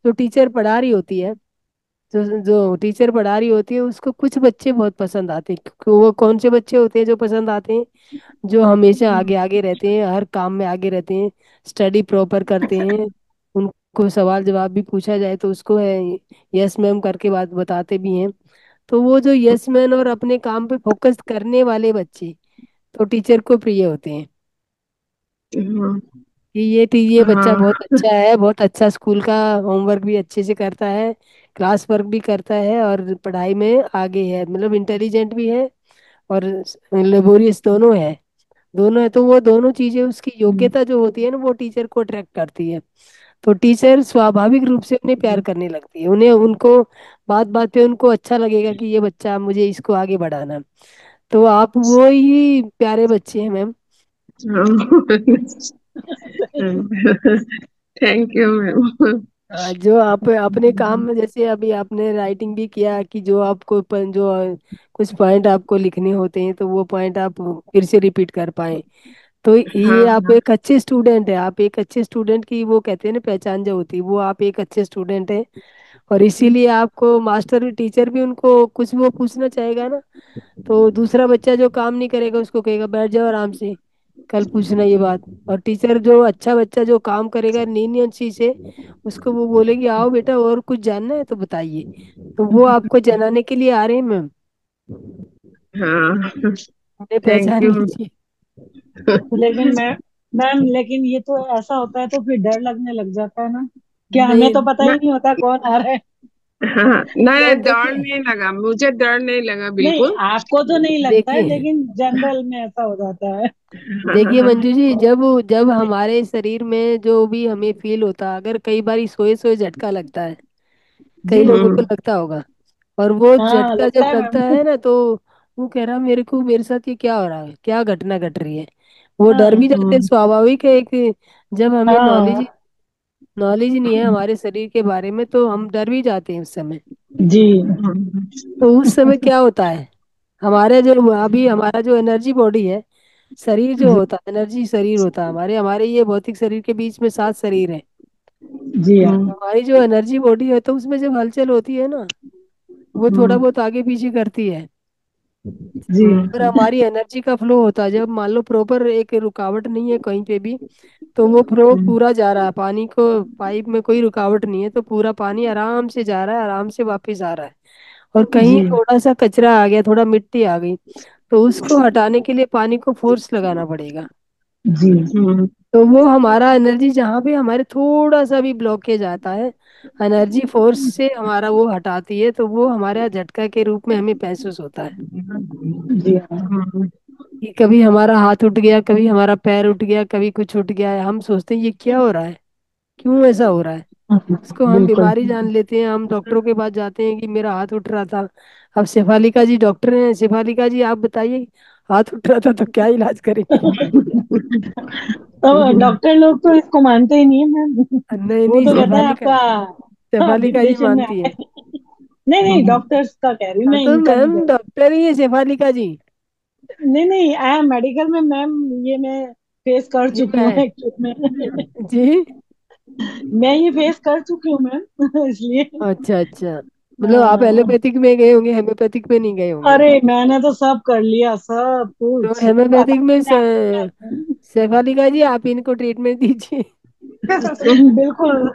जो टीचर पढ़ा रही होती है, जो जो टीचर पढ़ा रही होती है उसको कुछ बच्चे बहुत पसंद आते हैं। क्योंकि वो कौन से बच्चे होते हैं जो पसंद आते हैं? जो हमेशा आगे आगे रहते हैं, हर काम में आगे रहते हैं, स्टडी प्रॉपर करते हैं, उनको सवाल जवाब भी पूछा जाए तो उसको है यस मैम करके बात बताते भी हैं। तो वो जो यस मैन और अपने काम पे फोकस करने वाले बच्चे तो टीचर को प्रिय होते हैं हाँ कि ये बच्चा हाँ बहुत अच्छा है, बहुत अच्छा स्कूल का होमवर्क भी अच्छे से करता है, क्लास वर्क भी करता है, और पढ़ाई में आगे है, मतलब इंटेलिजेंट भी है और लेबोरियस दोनों है। दोनों है, तो वो दोनों चीजें उसकी योग्यता जो होती है ना वो टीचर को अट्रैक्ट करती है। तो टीचर स्वाभाविक रूप से उन्हें प्यार करने लगती है, उन्हें उनको बात बात पे उनको अच्छा लगेगा कि ये बच्चा, मुझे इसको आगे बढ़ाना। तो आप वो ही प्यारे बच्चे हैं मैम। Thank you ma'am. जो आप अपने काम में, जैसे अभी आपने राइटिंग भी किया कि जो आपको जो कुछ पॉइंट आपको लिखने होते हैं तो वो पॉइंट आप फिर से रिपीट कर पाए। तो ये हाँ आप एक अच्छे स्टूडेंट है, आप एक अच्छे स्टूडेंट की वो कहते हैं ना पहचान जो होती है, वो आप एक अच्छे स्टूडेंट है। और इसीलिए आपको मास्टर टीचर भी उनको कुछ वो पूछना चाहेगा ना, तो दूसरा बच्चा जो काम नहीं करेगा उसको कहेगा बैठ जाओ आराम से, कल पूछना ये बात। और टीचर जो अच्छा बच्चा जो काम करेगा लीनियंसी से, उसको वो बोलेगी आओ बेटा और कुछ जानना है तो बताइए। तो वो आपको जनाने के लिए आ रहे हैं मैम, हाँ। उन्हें थैंक पहचान यू। लीजिए। लेकिन मैम लेकिन ये तो ऐसा होता है तो फिर डर लगने लग जाता है ना, क्या हमें नहीं तो पता ही नहीं होता कौन आ रहा है। हाँ, नहीं, मैम डर देखिए, नहीं लगा, मुझे डर नहीं लगा नहीं, बिल्कुल। आपको तो नहीं लगता है, देखिए, लेकिन जनरल में ऐसा हो जाता है। देखिए मंजू जी, जब जब हमारे शरीर में जो भी हमें फील होता है, अगर कई बार सोए सोए झटका लगता है, कई जी। लोगों को हम्म। लगता होगा, और वो हाँ, झटका लगता जब है लगता मैम। है ना, तो वो कह रहा मेरे को, मेरे साथ ये क्या हो रहा है, क्या घटना घट रही है। वो डर हाँ भी जाते हैं, स्वाभाविक है। एक जब हमें हाँ। नॉलेज नहीं है हमारे शरीर के बारे में, तो हम डर भी जाते हैं उस समय। जी। तो उस समय क्या होता है, हमारे जो अभी हमारा जो एनर्जी बॉडी है, शरीर जो जी। होता है, एनर्जी शरीर होता है हमारे हमारे ये भौतिक शरीर के बीच में 7 शरीर है। जी हाँ। हमारी जो एनर्जी बॉडी है, तो उसमें जब हलचल होती है ना, वो थोड़ा बहुत आगे पीछे करती है। जी। और हमारी एनर्जी का फ्लो होता है, जब मान लो प्रॉपर एक रुकावट नहीं है कहीं पे भी, तो वो फ्लो पूरा जा रहा है, पानी को पाइप में कोई रुकावट नहीं है, तो पूरा पानी आराम से जा रहा है, आराम से वापस आ रहा है। और कहीं जी। थोड़ा सा कचरा आ गया, थोड़ा मिट्टी आ गई, तो उसको हटाने के लिए पानी को फोर्स लगाना पड़ेगा। जी। तो वो हमारा एनर्जी जहाँ पे हमारे थोड़ा सा भी ब्लॉकेज आता है, एनर्जी फोर्स से हमारा वो हटाती है, तो वो हमारे झटका के रूप में हमें महसूस होता है। जी हाँ। कि कभी हमारा हाथ उठ गया, कभी हमारा पैर उठ गया, कभी कुछ उठ गया है, हम सोचते हैं ये क्या हो रहा है, क्यों ऐसा हो रहा है। उसको हम बिल्कुल। बीमारी जान लेते हैं, हम डॉक्टरों के पास जाते हैं कि मेरा हाथ उठ रहा था। अब शेफालिका जी डॉक्टर हैं, शेफालिका जी आप बताइए, हाथ उठ रहा था तो क्या इलाज करेंगे। तो डॉक्टर लोग तो इसको मानते ही नहीं है मैम। नहीं वो नहीं, तो कहता है शेफालिका, आपका, हाँ, शेफालिका जी डिप्रेशन में मानती आया है। है। नहीं नहीं, डॉक्टर्स का कह रही हूँ हाँ मैं, तो इनका नहीं मैम कह रही। डॉक्टर ही है शेफालिका जी। नहीं नहीं, आई एम मेडिकल में मैम, ये मैं फेस कर ये चुकी मैं हूँ एक्चुअली में। जी। मैं ये फेस कर चुकी हूँ मैम। इसलिए। अच्छा अच्छा, मतलब आप हाँ। एलोपैथिक में गए होंगे, हेम्योपैथिक में नहीं गए होंगे। अरे मैंने तो सब कर लिया, सब तो कुछ पता हेम्योपैथिक में नहीं आपको क्या शेफालिका जी आप इनको ट्रीटमेंट दीजिए। है। बिल्कुल।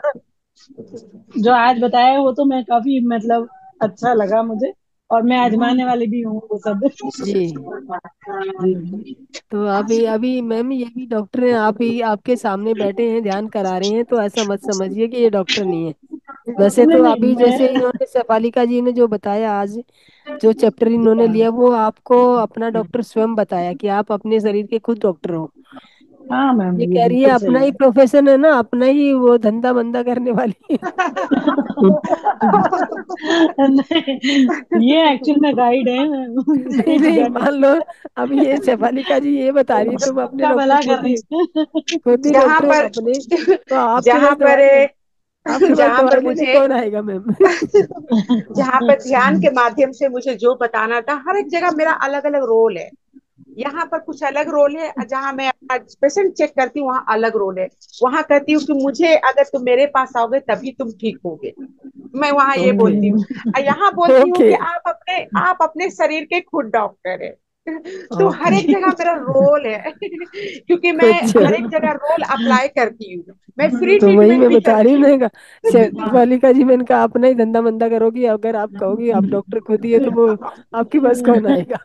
जो आज बताया वो तो मैं काफी मतलब अच्छा लगा मुझे, और मैं आजमाने वाली भी हूँ वो सब। जी। तो अभी अभी मैम ये भी डॉक्टर हैं, आप ही आपके सामने बैठे हैं ध्यान करा रहे हैं, तो ऐसा मत समझिए कि ये डॉक्टर नहीं है। वैसे नहीं तो नहीं अभी जैसे मैं, इन्होंने शेफालिका जी ने जो बताया आज, जो चैप्टर इन्होंने लिया, वो आपको अपना डॉक्टर स्वयं बताया कि आप अपने शरीर के खुद डॉक्टर हो। हाँ मैम ये ये कह रही है बिल्कुल अपना सही ही है। प्रोफेशन है ना, अपना ही वो धंधा बंदा करने वाली है। नहीं, ये एक्चुअल में गाइड है मैम, नहीं स्पीच नहीं, देने मान लो अब ये शेफालिका जी ये बता रही है, तुम अपने सबका डॉक्टर भला कर रही खुद ही जहां डॉक्टर हो पर अपने, तो आपके पास जहां पर दवाई ले आपके पास जहां दवाई पर लेने मुझे कौन आएगा मैम। जहां पर ध्यान के माध्यम से मुझे जो बताना था, हर एक जगह मेरा अलग अलग रोल है। यहाँ पर कुछ अलग रोल है, जहां मैं अपना पेशेंट चेक करती हूँ वहां अलग रोल है। वहां कहती हूँ कि मुझे, अगर तुम मेरे पास आओगे तभी तुम ठीक होगे, मैं वहां ये ओके बोलती हूँ। यहाँ बोलती हूँ ओके कि आप अपने शरीर के खुद डॉक्टर है। तो हर ओके। एक जगह मेरा रोल है। क्योंकि मैं अच्छा, हर एक जगह रोल अप्लाई करती हूँ। मैं फ्री तो वही ट्रीटमेंट मैं भी बता रही हूँ, करती हूँ। मैंने कहा शेफालिका जी, मैंने कहा अपना ही धंधा मंदा करोगी, अगर आप कहोगी आप डॉक्टर खुद ही है, तो वो आपके पास कौन आएगा।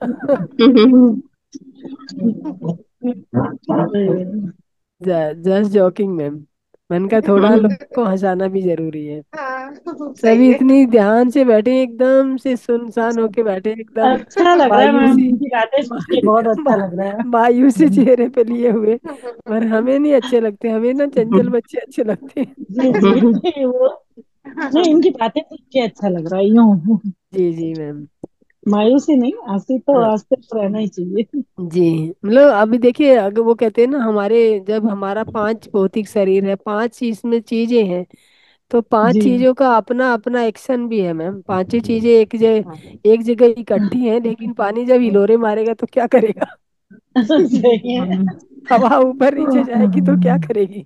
जस्ट जॉकिंग मैम, मैंने कहा थोड़ा लोग को हंसाना भी जरूरी है। हाँ, सभी सही है। इतनी ध्यान से बैठे हैं, एकदम से सुनसान होके बैठे हैं, एकदम अच्छा लग रहा है मैम, मायूसी उनकी बातें सुन के बहुत अच्छा लग रहा है। मायूसी चेहरे पे लिए हुए। पर हमें नहीं अच्छे लगते, हमें ना चंचल बच्चे अच्छे लगते हैं। जी जी वो, नहीं इनकी बातें सुन के अच्छा लग रहा है यूं। जी जी मैम। मायूसी नहीं, हंसी तो हाँ, हंसते तो रहना ही चाहिए। जी, मतलब अभी देखिए, अगर वो कहते हैं ना हमारे, जब हमारा 5 भौतिक शरीर है, 5 इसमें चीजें हैं, तो पांच जी। चीजों का अपना अपना एक्शन भी है मैम। पांचों चीजें एक जगह इकट्ठी हैं, लेकिन पानी जब हिलोरे मारेगा तो क्या करेगा। सही है। हवा ऊपर नीचे जाएगी तो क्या करेगी।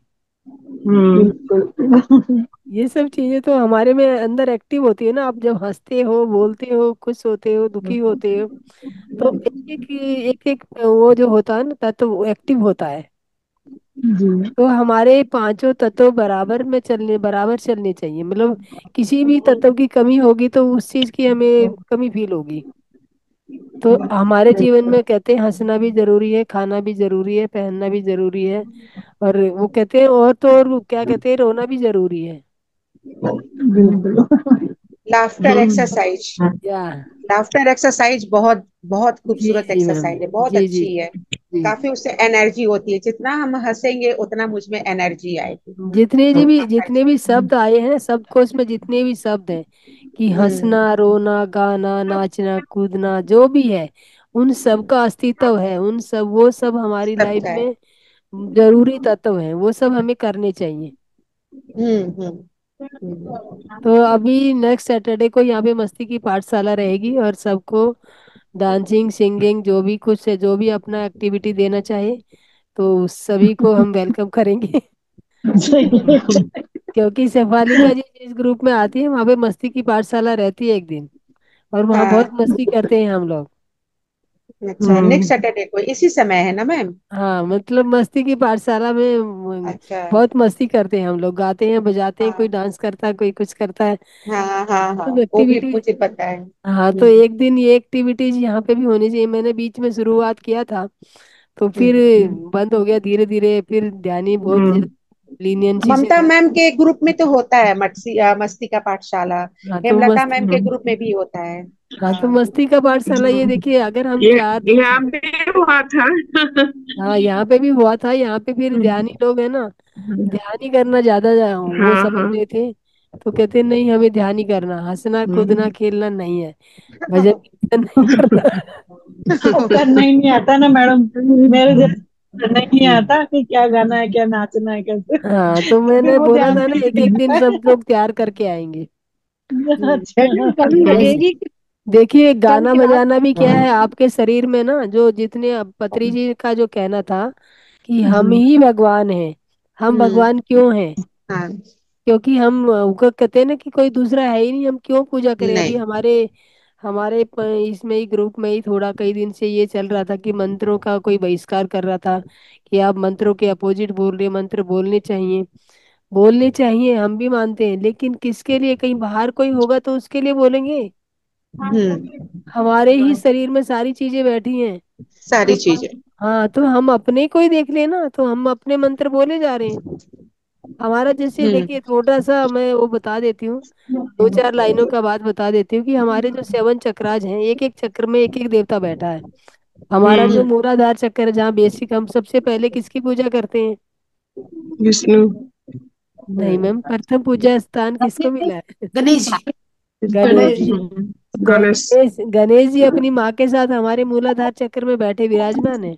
बिल्कुल। ये सब चीजें तो हमारे में अंदर एक्टिव होती है ना। आप जब हंसते हो, बोलते हो, खुश होते हो, दुखी होते हो, तो एक एक वो जो होता है ना तत्व, वो एक्टिव होता है। जी। तो हमारे पांचों तत्व बराबर चलने चाहिए, मतलब किसी भी तत्व की कमी होगी तो उस चीज की हमें कमी फील होगी। तो हमारे जीवन में कहते हैं हंसना भी जरूरी है, खाना भी जरूरी है, पहनना भी जरूरी है, और वो कहते हैं और तो और वो क्या कहते हैं, रोना भी जरूरी है। बिल्कुल। Laughter exercise. या लाफ्टर एक्सरसाइज बहुत बहुत जी खूबसूरत जी मैम। एक्सरसाइज है, बहुत जी जी अच्छी है। जी। काफी उससे एनर्जी होती है, जितना हम हंसेंगे उतना मुझ में एनर्जी आएगी। जितने भी शब्द आए हैं, शब्दकोश में जितने भी शब्द हैं, कि हम्म। हंसना, रोना, गाना, नाचना, कूदना, जो भी है, उन सब का अस्तित्व है, उन सब, वो सब हमारी लाइफ सबका है। में जरूरी तत्व है, वो सब हमें करने चाहिए। हम्म। हम्म। तो अभी नेक्स्ट सैटरडे को यहाँ पे मस्ती की पाठशाला रहेगी, और सबको डांसिंग सिंगिंग जो भी कुछ है, जो भी अपना एक्टिविटी देना चाहे, तो सभी को हम वेलकम करेंगे। सही है। क्योंकि शेफाली का जी जिस ग्रुप में आती है वहाँ पे मस्ती की पाठशाला रहती है एक दिन, और वहाँ बहुत हाँ। मस्ती करते हैं हम लोग। अच्छा, हम्म। नेक्स्ट सैटरडे को इसी समय है ना मैम? हाँ, मतलब मस्ती की पाठशाला में अच्छा। बहुत मस्ती करते हैं हम लोग, गाते हैं बजाते हैं, कोई हाँ डांस करता है, कोई कुछ करता है। हाँ हाँ हाँ, सब वो भी एक्टिविटी। मुझे पता है। हाँ, तो एक दिन ये एक्टिविटीज यहाँ पे भी होनी चाहिए। मैंने बीच में शुरुआत किया था, तो फिर हम्म। बंद हो गया धीरे धीरे, फिर ध्यानी बहुत हम्म। लीनियंसी से ममता ले। मैम के ग्रुप में तो होता है मस्ती का पाठशाला। हाँ तो हेमलता मस्त। मैम के ग्रुप में भी होता है। हाँ तो हाँ। मस्ती का पाठशाला, ये देखिए अगर हम ये 4 दिन यहाँ पे हुआ था। हाँ, यहाँ पे भी हुआ था। यहाँ पे फिर ध्यानी लोग है ना, ध्यान ही करना ज्यादा वो हाँ समझ हाँ। रहे थे। तो कहते नहीं, हमें ध्यान ही करना, हंसना कूदना खेलना नहीं है, भजन कीर्तन नहीं करना। अब करना ही नहीं आता ना मैडम, मेरे जैसे करना ही नहीं आता कि क्या गाना है, क्या नाचना है, कैसे। हाँ, तो तो फिर मैंने वो बोला ध्यान था में ना, ही एक एक नहीं दिन सब लोग तैयार करके आएंगे। आता। भजन अच्छा। कभी ऐसे लगेगी देखिए, गाना कभी रात। बजाना भी क्या है आपके शरीर में ना, जो जितने अब पत्री जी का जो कहना था कि हम हम्म। ही भगवान हैं। हम हम्म। भगवान क्यों हैं? हाँ। क्योंकि हम वो कहते हैं ना कि कोई दूसरा है ही नहीं, हम क्यों पूजा करें? अभी नहीं। हमारे हमारे इसमें ही ग्रुप में ही थोड़ा कई दिन से ये चल रहा था कि मंत्रों का कोई बहिष्कार कर रहा था, कि आप मंत्रों के अपोजिट बोल रहे हैं, मंत्र बोलने चाहिए। बोलने चाहिए, हम भी मानते हैं, लेकिन किसके लिए? कहीं बाहर कोई होगा तो उसके लिए बोलेंगे? हम्म। हमारे ही शरीर में सारी चीजें बैठी हैं। सारी तो चीजें। हाँ, तो हम अपने को ही देख लेना, तो हम अपने मंत्र बोले जा रहे हैं। हमारा जैसे हम्म। देखिए, थोड़ा सा मैं वो बता देती हूँ, 2 4 लाइनों का बात बता देती हूँ कि हमारे जो 7 चक्राज हैं, एक एक चक्र में एक एक देवता बैठा है। हमारा जो हम्म। मूलाधार चक्र है, जहाँ बेसिक, हम सबसे पहले किसकी पूजा करते हैं? विष्णु। नहीं मैम, प्रथम पूजा स्थान किसको मिला है? गणेश जी। गणेश गणेश जी। जी। गणेश। गणेश गणेश जी अपनी माँ के साथ हमारे मूलाधार चक्र में बैठे विराजमान है।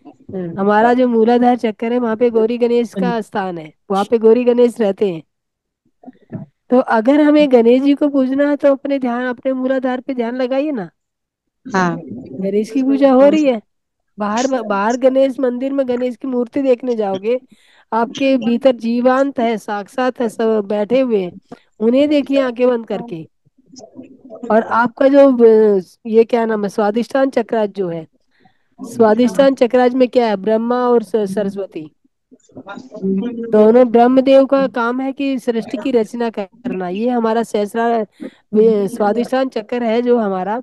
हम्म। हमारा जो मूलाधार चक्कर है, वहां पे गौरी गणेश का स्थान है, वहां पे गौरी गणेश रहते हैं। तो अगर हमें गणेश जी को पूजना है तो अपने ध्यान, अपने मूलाधार पे ध्यान लगाइए ना। हाँ। गणेश की पूजा हो रही है। बाहर बाहर गणेश मंदिर में गणेश की मूर्ति देखने जाओगे, आपके भीतर जीवांत है, साक्षात है, सब बैठे हुए हैं। उन्हें देखिए आंखें बंद करके। और आपका जो ये क्या नाम है, स्वादिष्ठान चक्राज जो है, स्वादिष्ठान चक्राज में क्या है? ब्रह्मा और सरस्वती दोनों, ब्रह्मदेव का काम है कि सृष्टि की रचना करना। ये हमारा सहस्रा स्वादिष्ठान चक्र है, जो हमारा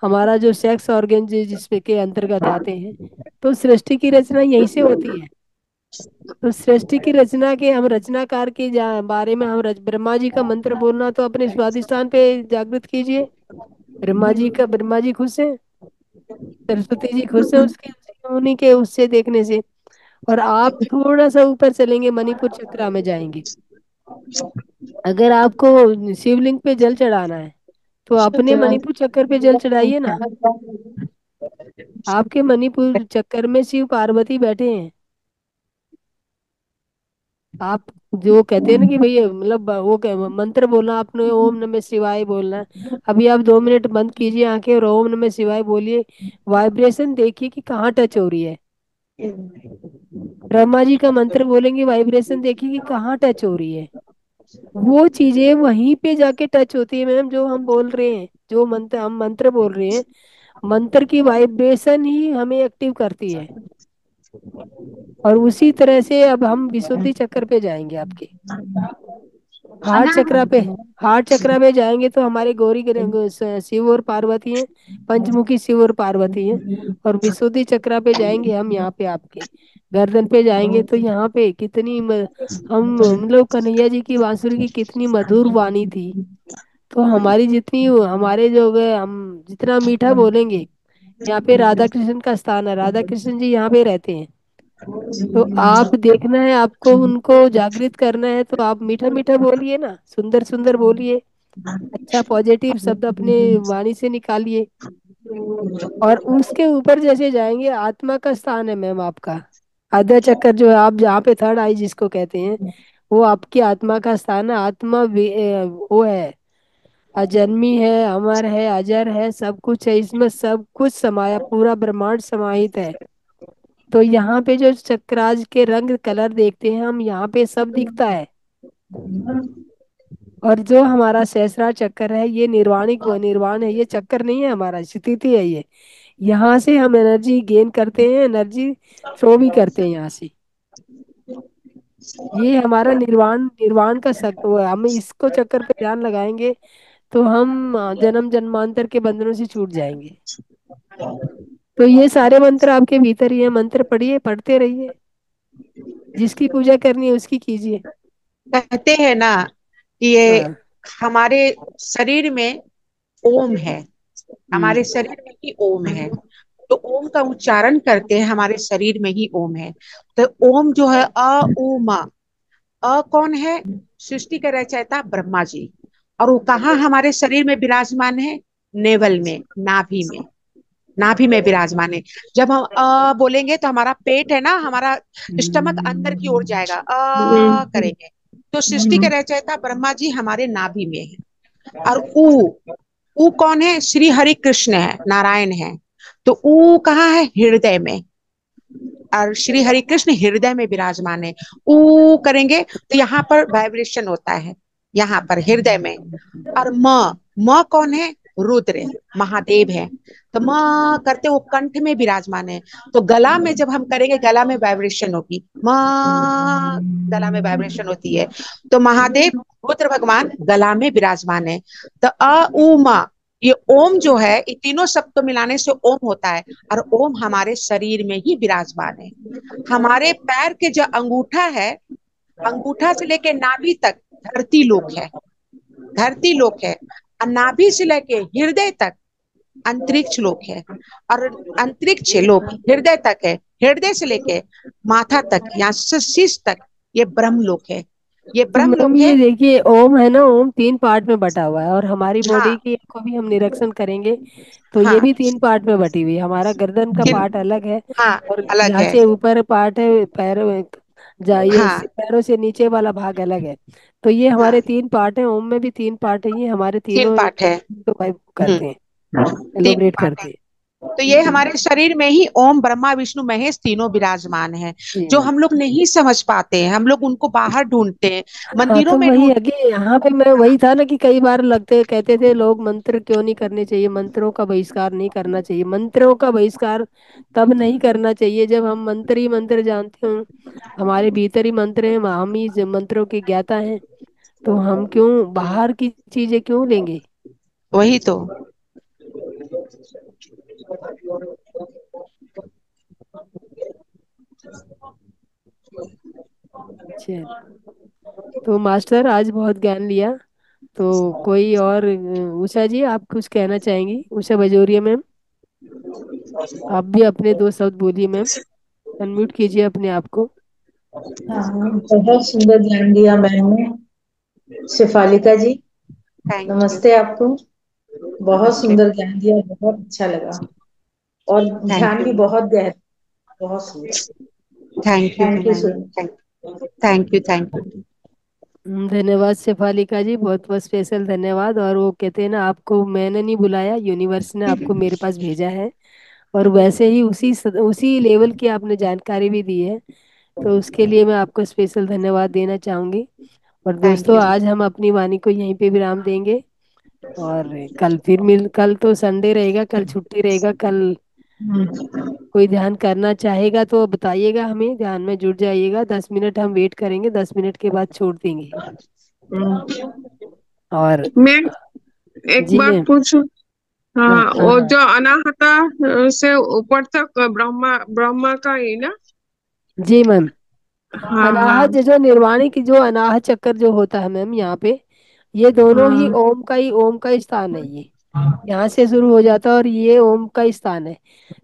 हमारा जो सेक्स ऑर्गन जिसपे के अंतर्गत आते हैं। तो सृष्टि की रचना यहीं से होती है। तो सृष्टि की रचना के हम रचनाकार के बारे में हम ब्रह्मा जी का मंत्र बोलना, तो अपने स्वादिष्ठान पे जागृत कीजिए। ब्रह्मा जी खुश हैं, सरस्वती जी खुश हैं उसके, उन्हीं के उससे देखने से। और आप थोड़ा सा ऊपर चलेंगे, मणिपुर चक्रा में जाएंगे। अगर आपको शिवलिंग पे जल चढ़ाना है, तो अपने मणिपुर चक्कर पे जल चढ़ाइए ना। आपके मणिपुर चक्कर में शिव पार्वती बैठे हैं। आप जो कहते हैं ना कि भैया, मतलब वो मंत्र बोलना आपने, ओम नमः शिवाय बोलना है। अभी आप 2 मिनट बंद कीजिए आंखें और ओम नमः शिवाय बोलिए। वाइब्रेशन देखिए कि कहाँ टच हो रही है। ब्रह्मा जी का मंत्र बोलेंगे, वाइब्रेशन देखिए कि कहाँ टच हो रही है। वो चीजें वहीं पे जाके टच होती है मैम, जो हम बोल रहे हैं, जो मंत्र हम मंत्र बोल रहे हैं, मंत्र की वाइब्रेशन ही हमें एक्टिव करती है। और उसी तरह से अब हम विशुद्धि चक्र पे जाएंगे आपके हार्ट चक्रा पे। हार्ट चक्रा पे जाएंगे तो हमारे शिव और पार्वती हैं, पंचमुखी शिव और पार्वती हैं। और विशुद्धि चक्रा पे जाएंगे हम, यहाँ पे आपके गर्दन पे जाएंगे तो यहाँ पे कितनी हम मतलब कन्हैया जी की बांसुरी की कितनी मधुर वाणी थी। तो हमारी जितनी, हमारे जो गए, हम जितना मीठा बोलेंगे, यहाँ पे राधा कृष्ण का स्थान है, राधा कृष्ण जी यहाँ पे रहते हैं। तो आप देखना है, आपको उनको जागृत करना है, तो आप मीठा मीठा बोलिए ना, सुंदर सुंदर बोलिए, अच्छा पॉजिटिव शब्द अपने वाणी से निकालिए। और उसके ऊपर जैसे जाएंगे, आत्मा का स्थान है मैम आपका। आद्या चक्कर जो है, आप जहाँ पे थर्ड आई जिसको कहते हैं, वो आपकी आत्मा का स्थान है। आत्मा वो है, अजन्मी है, अमर है, अजर है, सब कुछ है इसमें, सब कुछ समाया, पूरा ब्रह्मांड समाहित है। तो यहाँ पे जो चक्राज के रंग कलर देखते हैं हम, यहाँ पे सब दिखता है। और जो हमारा सहस्रार चक्कर है, ये निर्वाणिक वो निर्वाण है, ये चक्कर नहीं है हमारा, स्थिति है ये। यहाँ से हम एनर्जी गेन करते हैं, एनर्जी थ्रो भी करते हैं यहाँ से। ये हमारा निर्वाण निर्वाण का वो है। हम इसको चक्कर पे ध्यान लगाएंगे तो हम जन्म जन्मांतर के बंधनों से छूट जाएंगे। तो ये सारे मंत्र आपके भीतर ही है, मंत्र पढ़िए, पढ़ते रहिए, जिसकी पूजा करनी है उसकी कीजिए। कहते हैं ना कि ये हाँ। हमारे शरीर में ओम है, हमारे हम्म। शरीर में ही ओम है। तो ओम का उच्चारण करते हैं, हमारे शरीर में ही ओम है। तो ओम जो है अ उ मा, अ कौन है? सृष्टि का रचयिता ब्रह्मा जी। और वो कहाँ हमारे शरीर में विराजमान है? नेवल में, नाभि में, नाभि में विराजमान है। जब हम बोलेंगे तो हमारा पेट है ना, हमारा स्टमक अंदर की ओर जाएगा, करेंगे। तो सृष्टि के रचयिता ब्रह्मा जी हमारे नाभि में है। और ऊ कौन है? श्री हरि कृष्ण है, नारायण है। तो ऊ कहाँ है? हृदय में। और श्री हरि कृष्ण हृदय में विराजमान है। ऊ करेंगे तो यहाँ पर वाइब्रेशन होता है, यहाँ पर हृदय में। और म कौन है? रुद्र, महादेव है। तो म करते वो कंठ में विराजमान है। तो गला में जब हम करेंगे, गला में वाइब्रेशन होगी, म गला में वाइब्रेशन होती है। तो महादेव रुद्र भगवान गला में विराजमान है। तो अ उ म, ये ओम जो है, ये तीनों शब्द को मिलाने से ओम होता है। और ओम हमारे शरीर में ही विराजमान है। हमारे पैर के जो अंगूठा है, अंगूठा से लेके नाभि तक धरती लोक है, धरती लोक है। और नाभि से लेके हृदय तक अंतरिक्ष लोक है। और अंतरिक्ष लोक हृदय तक है। हृदय से लेके माथा तक, यहाँ से शीश तक, ये ब्रह्म लोक है, ये तो ब्रह्म मैम लोक ये है। देखिए, ओम है ना, ओम तीन पार्ट में बटा हुआ है, और हमारी बॉडी हाँ की को भी हम निरीक्षण करेंगे तो ये हाँ। भी तीन पार्ट में बटी हुई है। हमारा गर्दन का फिर पार्ट अलग है, हाँ, और अलग यहाँ है। से ऊपर पार्ट है पैरों में, जाइए हाँ पैरों से नीचे वाला भाग अलग है। तो ये हमारे हाँ, तीन पार्ट हैं, ओम में भी तीन पार्ट है, ये हमारे तीन तीनों पार्ट है। को वाइब करते हैं, तीन एलोबरेट पार्ट है। करते हैं। तो ये हमारे शरीर में ही ओम ब्रह्मा विष्णु महेश तीनों विराजमान है। जी जो मैम। हम लोग नहीं समझ पाते हैं, हम लोग उनको बाहर ढूंढते हैं, हाँ, मंदिरों तो में वही ढूंढ। अगे यहाँ पे मैं वही था ना कि कई बार लगते कहते थे लोग, मंत्र क्यों नहीं करने चाहिए, मंत्रों का बहिष्कार नहीं करना चाहिए। मंत्रों का बहिष्कार तब नहीं करना चाहिए जब हम मंत्र ही मंत्र जानते हो, हमारे भीतर ही मंत्र हैं, हम ही मंत्रों के ज्ञाता हैं। तो हम क्यों बाहर की चीजें क्यों लेंगे। वही तो। चल, तो मास्टर आज बहुत ज्ञान लिया। तो कोई और उषा जी, आप कुछ कहना चाहेंगी? उषा बजोरिया मैम, आप भी अपने दो शब्द बोलिए मैम, अनम्यूट कीजिए अपने आप को। हाँ, बहुत सुंदर ज्ञान दिया मैम ने। शेफालिका जी, थैंक यू। नमस्ते आपको। बहुत नमस्ते। सुंदर ज्ञान दिया, बहुत अच्छा लगा। और थैंक ध्यान यू। भी बहुत गहरा, बहुत सुंदर। Thank you thank you ma'am. So much. Thank you, thank you. धन्यवाद शेफालिका जी, बहुत बहुत स्पेशल धन्यवाद। और वो कहते हैं ना, आपको मैंने नहीं बुलाया, यूनिवर्स ने आपको मेरे पास भेजा है। और वैसे ही उसी लेवल की आपने जानकारी भी दी है, तो उसके लिए मैं आपको स्पेशल धन्यवाद देना चाहूंगी। और थैंक दोस्तों, यू। आज हम अपनी वाणी को यहीं पे विराम देंगे। और कल तो संडे रहेगा, कल छुट्टी रहेगा। कल कोई ध्यान करना चाहेगा तो बताइएगा हमें, ध्यान में जुड़ जाइएगा। 10 मिनट हम वेट करेंगे, 10 मिनट के बाद छोड़ देंगे। और मैं एक जी बात मैम। पूछूं? हाँ हाँ, हाँ वो हाँ। जो अनाहता से ऊपर तक ब्रह्मा ब्रह्मा का ही ना? जी मैम। हाँ हाँ अनाहत जो निर्वाणी की जो अनाहत चक्कर जो होता है मैम, यहाँ पे ये दोनों ही हाँ। ओम का ही स्थान है। ये यहाँ से शुरू हो जाता है और ये ओम का ही स्थान है।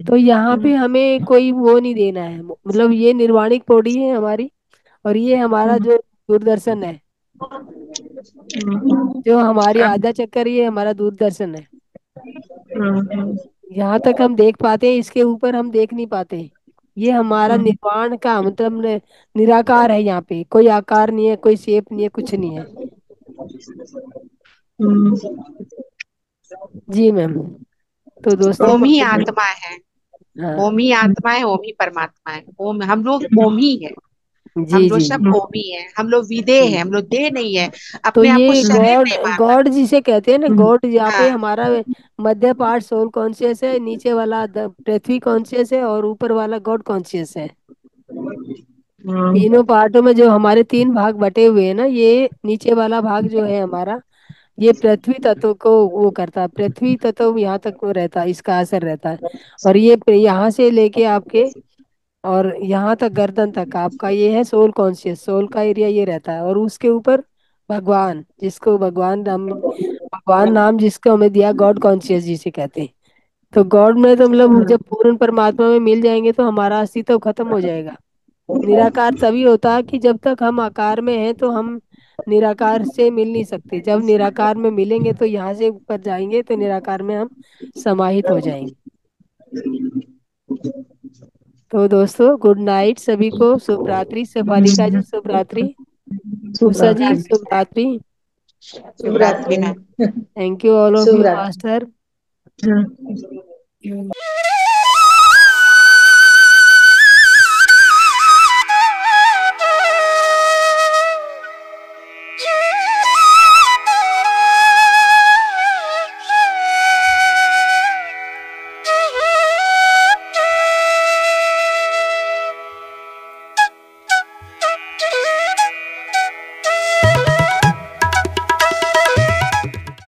तो यहाँ पे हमें कोई वो नहीं देना है, मतलब ये निर्वाणिक बॉडी है हमारी, और ये हमारा जो दूरदर्शन है, जो हमारी अब आधा चक्कर, ये हमारा दूरदर्शन है। यहाँ तक हम देख पाते हैं, इसके ऊपर हम देख नहीं पाते। ये हमारा निर्वाण का मतलब निराकार है। यहाँ पे कोई आकार नहीं है, कोई शेप नहीं है, कुछ नहीं है। जी मैम। तो दोस्तों ओम ही आत्मा है। हाँ। ओम ही आत्मा है, ओम ही परमात्मा है। ओम, हम लोग ओम ही है। जी हम लोग जी। सब ओम ही है। हम लोग विदेह है, हम लोग देह नहीं है। तो अपने आप को ये शरीर गॉड, नहीं मानना। गॉड जिसे कहते हैं ना, गॉड यहाँ पे हाँ। हमारा मध्य पार्ट सोल कॉन्शियस है, नीचे वाला पृथ्वी कॉन्शियस है, और ऊपर वाला गॉड कॉन्शियस है। तीनों पार्टों में जो हमारे तीन भाग बटे हुए हैं ना, ये नीचे वाला भाग जो है हमारा, ये पृथ्वी तत्व को वो करता है। पृथ्वी तत्व यहाँ तक वो रहता है, इसका असर रहता है। और ये यहाँ से लेके आपके और यहाँ तक गर्दन तक आपका ये है सोल कॉन्शियस, सोल का एरिया ये रहता है। और उसके ऊपर भगवान, जिसको भगवान नाम, भगवान नाम जिसको हमें दिया, गॉड कॉन्शियस जिसे कहते हैं। तो गॉड में तो मतलब जब पूर्ण परमात्मा में मिल जाएंगे तो हमारा अस्तित्व खत्म हो जाएगा। निराकार तभी होता है कि जब तक हम आकार में हैं तो हम निराकार से मिल नहीं सकते। जब निराकार में मिलेंगे तो यहाँ से ऊपर जाएंगे तो निराकार में हम समाहित हो जाएंगे। तो दोस्तों गुड नाइट सभी को, शुभ रात्रि। शेफालिका जी शुभ रात्रि। शुभ उषा जी रात्रि। शुभ रात्रि। शुभ रात्रि ma'am. Thank you all of Shubh you रात्रि। मास्टर।